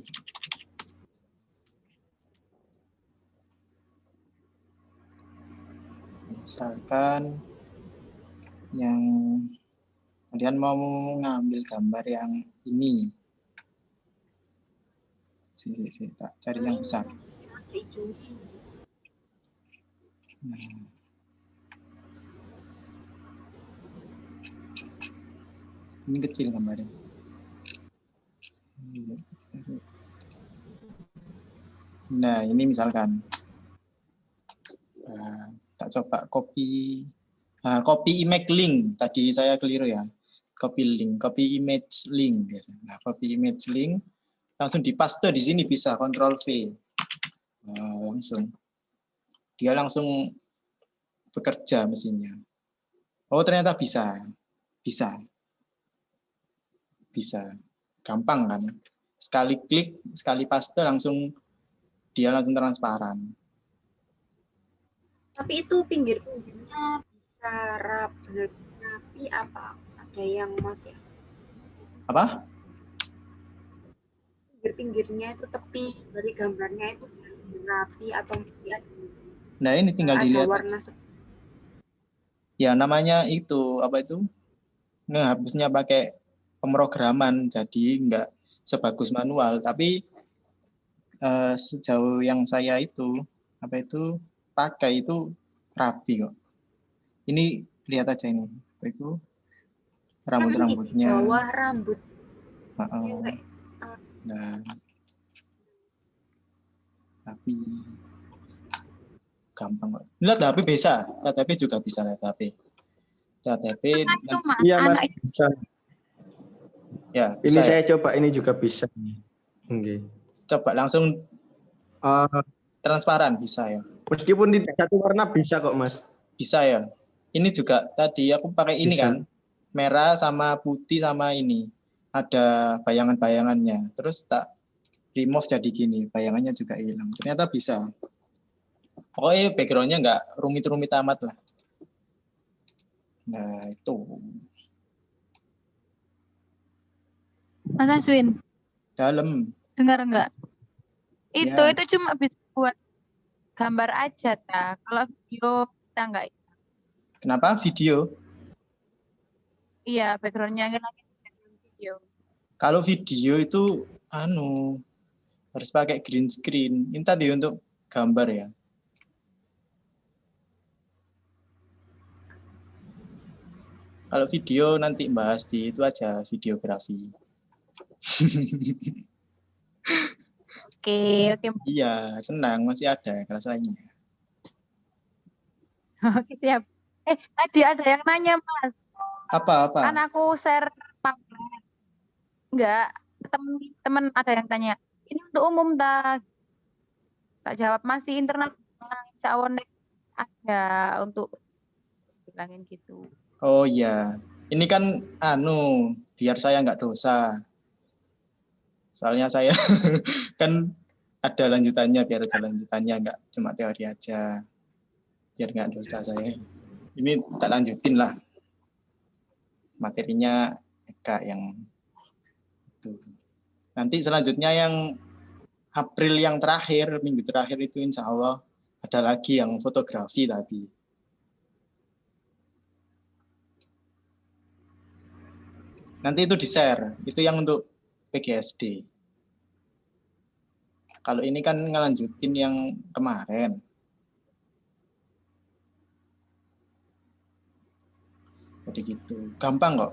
Misalkan yang kalian mau ngambil gambar yang ini. Tak cari yang besar. Nah. Ini kecil gambarnya. Nah, ini misalkan. Nah, tak coba copy. Nah, copy image link. Tadi saya keliru ya. Copy image link. Nah, copy image link. Langsung dipaste di sini bisa, Ctrl V. Nah, langsung. Dia langsung bekerja mesinnya. Oh, ternyata bisa. Bisa. Gampang kan? Sekali klik, sekali paste dia langsung transparan. Tapi itu pinggir-pinggirnya bisa rapi apa? Ada yang masih Apa? pinggir-pinggirnya itu tepi dari gambarnya itu rapi atau masih ada. Nah, ini tinggal dilihat warna ya namanya itu apa itu ngehapusnya pakai pemrograman jadi nggak sebagus manual tapi sejauh yang saya itu apa itu pakai itu rapi kok. Ini lihat aja ini apa itu rambut-rambutnya. Di bawah rambut. Nah, rapi. Gampang kok. Lihat HP bisa, lihat HP juga bisa lihat HP. Lihat HP. Iya Mas, bisa. Ya, ini bisa, saya ya? coba, ini juga bisa. Okay. Coba langsung transparan bisa ya. Meskipun tidak satu warna bisa kok Mas. Bisa ya. Ini juga tadi aku pakai ini bisa. Kan, merah sama putih sama ini. Ada bayangan-bayangannya. Terus tak remove jadi gini, bayangannya juga hilang. Ternyata bisa. Pokoknya background-nya nggak rumit-rumit amat lah. Nah, itu. Mas Aswin. Dalam. Dengar enggak? Itu Ya. itu cuma bisa buat gambar aja, ta. Kalau video kita enggak. Kenapa video? Iya, background-nya ngilangin video. Kalau video itu harus pakai green screen. Ini tadi untuk gambar ya. Kalau video nanti bahas di itu aja videografi. Oke. Iya, tenang masih ada kelas lainnya. Oke, siap. Tadi ada yang nanya, Mas. Apa? Kan aku share pamflet. Enggak, teman ada yang tanya, ini untuk umum tak? Tak jawab masih internal. Insya Allah ada untuk bilangin gitu. Oh iya, ini kan biar saya nggak dosa. Soalnya saya kan ada lanjutannya, biar ada lanjutannya, nggak cuma teori aja. Biar nggak dosa saya. Ini tak lanjutin lah. Materinya Eka yang itu. Nanti selanjutnya yang April yang terakhir, minggu terakhir itu insya Allah ada lagi yang fotografi tadi. Nanti itu di-share. Itu yang untuk PGSD. Kalau ini kan ngelanjutin yang kemarin. Jadi gitu. Gampang kok.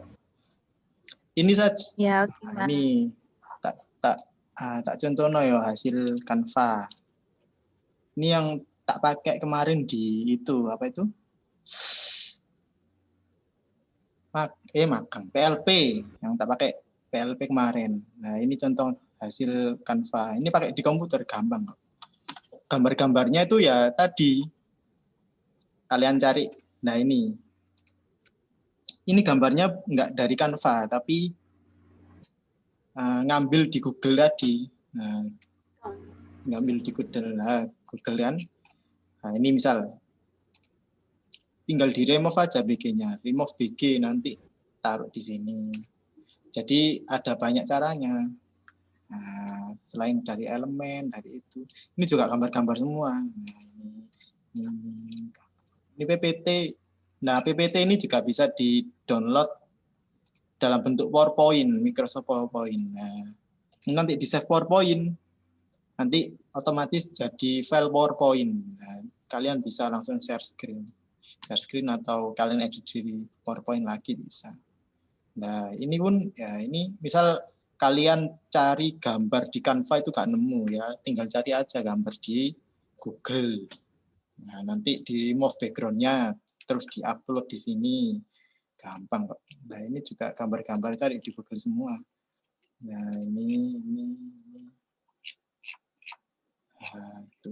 Ini saja. Ya, Nah, ini tak contohno ya hasil Canva. Ini yang tak pakai kemarin di itu apa itu? Magang PLP yang tak pakai PLP kemarin. Nah, ini contoh hasil Canva. Ini pakai di komputer gampang kok. Gambar-gambarnya itu ya tadi kalian cari. Nah, ini gambarnya enggak dari Canva tapi ngambil di Google tadi. Nah, ngambil di Google. Nah, Google kan. Nah, ini misal tinggal di remove aja BG-nya. Remove BG nanti taruh di sini. Jadi ada banyak caranya. Nah, selain dari elemen, dari itu. Ini juga gambar-gambar semua. Nah, ini PPT. Nah, PPT ini juga bisa di-download dalam bentuk PowerPoint, Microsoft PowerPoint. Nah, nanti di-save PowerPoint. Nanti otomatis jadi file PowerPoint. Nah, kalian bisa langsung share screen atau kalian edit di PowerPoint lagi bisa. Nah, ini pun ya ini misal kalian cari gambar di Canva itu gak nemu ya, tinggal cari aja gambar di Google. Nah, nanti di remove background-nya terus di-upload di sini. Gampang kok. Nah, ini juga gambar-gambar cari di Google semua. Nah, ini. Nah, itu.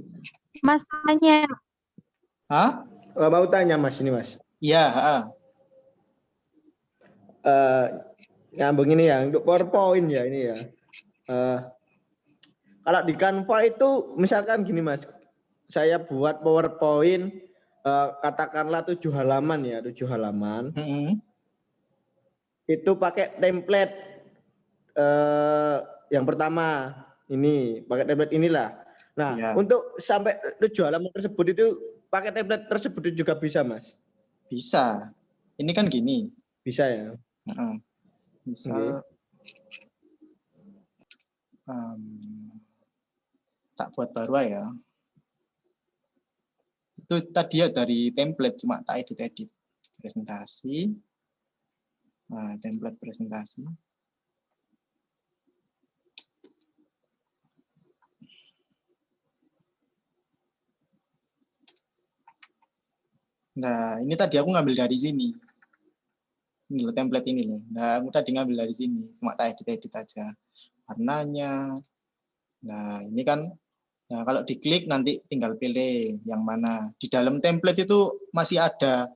Mas tanya. Hah? Mau tanya Mas ini Mas. Iya. Nyambung ini ya untuk PowerPoint ya ini ya. Kalau di Canva itu misalkan gini Mas, saya buat PowerPoint katakanlah 7 halaman ya, 7 halaman. Itu pakai template yang pertama ini, pakai template inilah. Nah, ya. Untuk sampai 7 halaman tersebut itu pakai template tersebut juga bisa Mas? Bisa. Ini kan gini. Bisa ya. Misal tak buat baru ya. Itu tadi ya dari template cuma tak edit presentasi. Nah, template presentasi. Nah, ini tadi aku ngambil dari sini. Ini loh template ini loh. Nah, aku tadi ngambil dari sini, cuma tak edit aja. Warnanya. Nah, ini kan nah kalau diklik nanti tinggal pilih yang mana. Di dalam template itu masih ada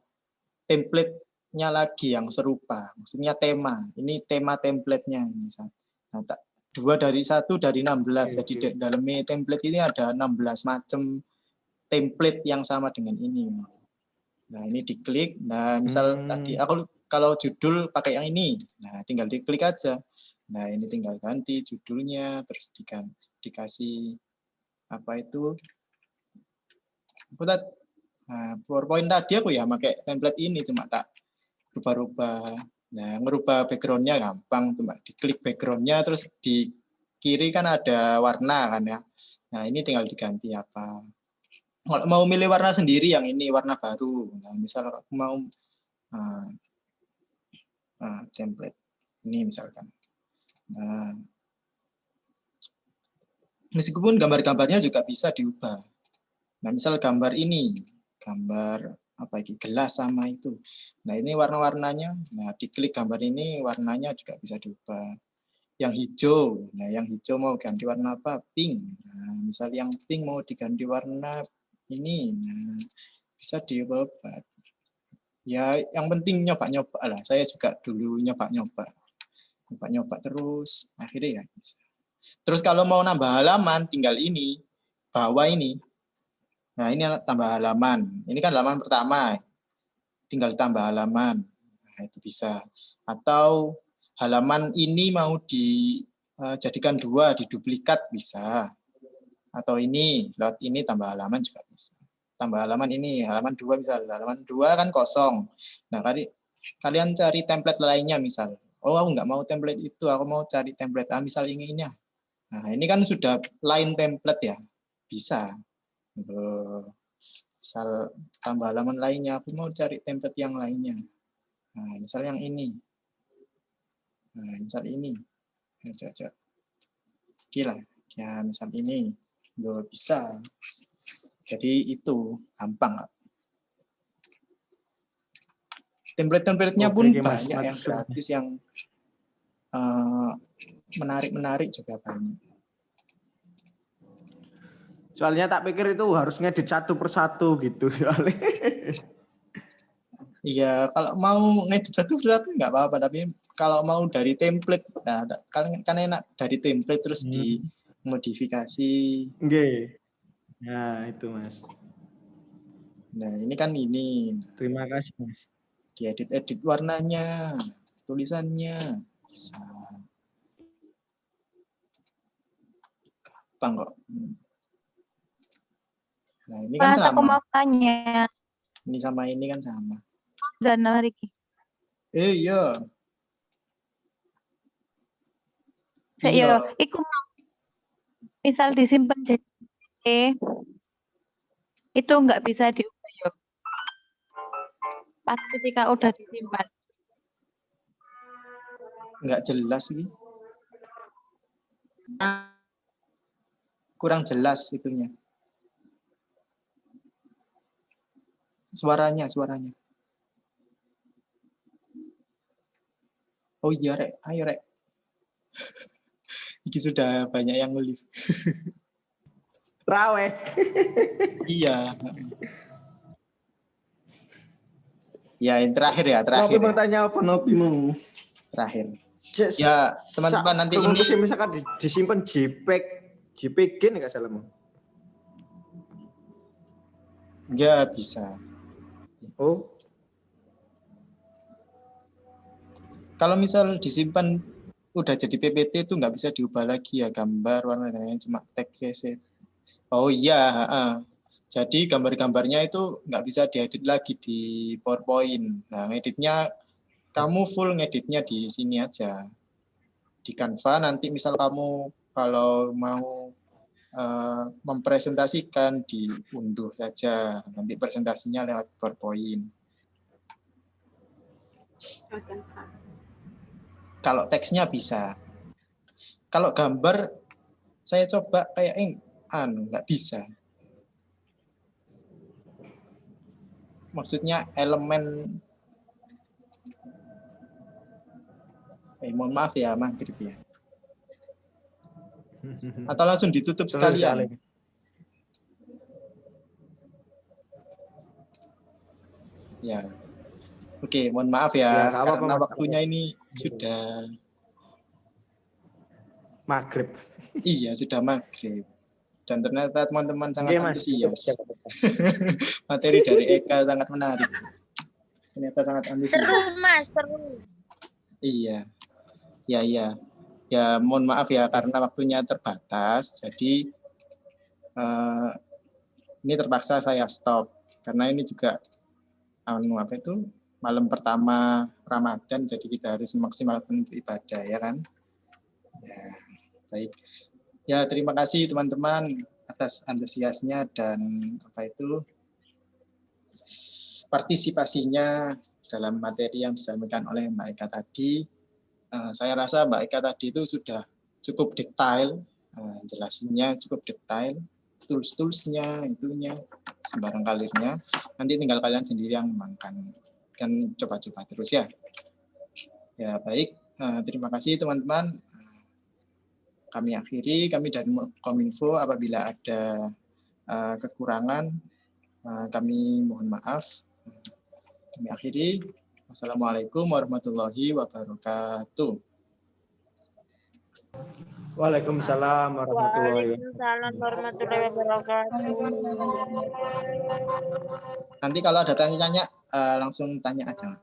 template-nya lagi yang serupa. Maksudnya tema. Ini tema template-nya misal. Nah, 2 dari 1 dari 16. Jadi di dalam template ini ada 16 macam template yang sama dengan ini. Nah, ini diklik. Nah, misal tadi aku kalau judul pakai yang ini. Nah, tinggal diklik aja. Nah, ini tinggal ganti judulnya terus dikasih apa itu? PowerPoint tadi aku ya pakai template ini cuma tak rubah-rubah. Nah, ngerubah background-nya gampang, cuma diklik background-nya terus di kiri kan ada warna kan ya. Nah, ini tinggal diganti apa. Kalau mau milih warna sendiri yang ini warna baru. Nah, misal aku mau template ini misalkan. Nah, meskipun gambar-gambarnya juga bisa diubah. Nah, misal gambar ini, gambar apa ini gelas sama itu. Nah, ini warna-warnanya. Nah, diklik gambar ini warnanya juga bisa diubah. Yang hijau, nah yang hijau mau ganti warna apa? Pink. Nah, misal yang pink mau diganti warna ini, nah bisa diubah. Ya, yang penting nyoba-nyoba lah. Saya juga dulu nyoba-nyoba terus, akhirnya ya bisa. Terus kalau mau nambah halaman, tinggal ini, bawah ini. Nah, ini tambah halaman. Ini kan halaman pertama. Tinggal tambah halaman. Nah, itu bisa. Atau halaman ini mau dijadikan 2, diduplikat bisa. Atau ini, lewat ini tambah halaman juga bisa. Tambah halaman ini, halaman 2 misal. Halaman 2 kan kosong. Nah, kalian cari template lainnya misal. Oh, aku nggak mau template itu, aku mau cari template misal ini ya. Nah, ini kan sudah line template ya, bisa. Misal tambah halaman lainnya, aku mau cari template yang lainnya. Nah, misal yang ini. Nah, misal ini. Coba. Oke lah, ya misal ini. Bisa. Jadi itu gampang. Template-templatenya pun Oke, Mas. banyak yang gratis, yang menarik-menarik juga banyak. Soalnya tak pikir itu harus ngedit satu persatu gitu. Iya, kalau mau ngedit satu persatu nggak apa-apa, tapi kalau mau dari template, nah, kan enak dari template terus dimodifikasi. Oke. Nah, itu Mas. Nah, ini kan ini. Terima kasih, Mas. Diedit-edit warnanya, tulisannya, bisa. Gampang kok. Nah, ini kan Mas, sama. aku mau tanya. Ini sama ini kan sama. Zana Riki. Iya. Iya, iku misal disimpan jadi itu nggak bisa diubah ya. Pas ketika udah disimpan. Nggak jelas sih. Kurang jelas itunya. Suaranya. Oh iya, Rek. Ayo, Rek. Ini sudah banyak yang nge-live. Trawe. Iya. Ya, yang terakhir ya, Nopi mau tanya apa Nopimu? Terakhir. Ya, teman-teman nanti ini misalkan disimpan JPG nih nggak salah mau? Ya, bisa. Oh. Kalau misal disimpan udah jadi PPT itu nggak bisa diubah lagi ya, gambar warnanya cuma teks. Oh iya, jadi gambar-gambarnya itu nggak bisa diedit lagi di PowerPoint. Nah, ngeditnya kamu full ngeditnya di sini aja. Di Canva nanti misal kamu kalau mau mempresentasikan diunduh saja. Nanti presentasinya lewat PowerPoint. Kalau teksnya bisa. Kalau gambar saya coba kayak nggak bisa. Maksudnya elemen mohon maaf ya, maghrib ya. Atau langsung ditutup sekalian. Ya. Oke, mohon maaf ya, karena waktunya ini sudah maghrib. Iya, sudah maghrib. Dan ternyata teman-teman sangat antusias. Materi dari Eka sangat menarik. Ternyata sangat antusias. Seru, Mas, seru. Iya. Ya, mohon maaf ya karena waktunya terbatas. Jadi ini terpaksa saya stop karena ini juga malam pertama Ramadan, jadi kita harus memaksimalkan ibadah, ya kan? Ya, baik. Ya, terima kasih teman-teman atas antusiasnya dan partisipasinya dalam materi yang disampaikan oleh Mbak Eka tadi. Saya rasa Mbak Eka tadi itu sudah cukup detail, jelasinnya cukup detail, tools-toolsnya, itunya, sembarang kalirnya. Nanti tinggal kalian sendiri yang mengembangkan dan coba-coba terus ya. Ya, baik. Terima kasih teman-teman. Kami akhiri, kami dari Kominfo apabila ada kekurangan, kami mohon maaf. Kami akhiri. Wassalamualaikum warahmatullahi wabarakatuh. Waalaikumsalam warahmatullahi wabarakatuh. Nanti kalau ada tanya-tanya, langsung tanya aja.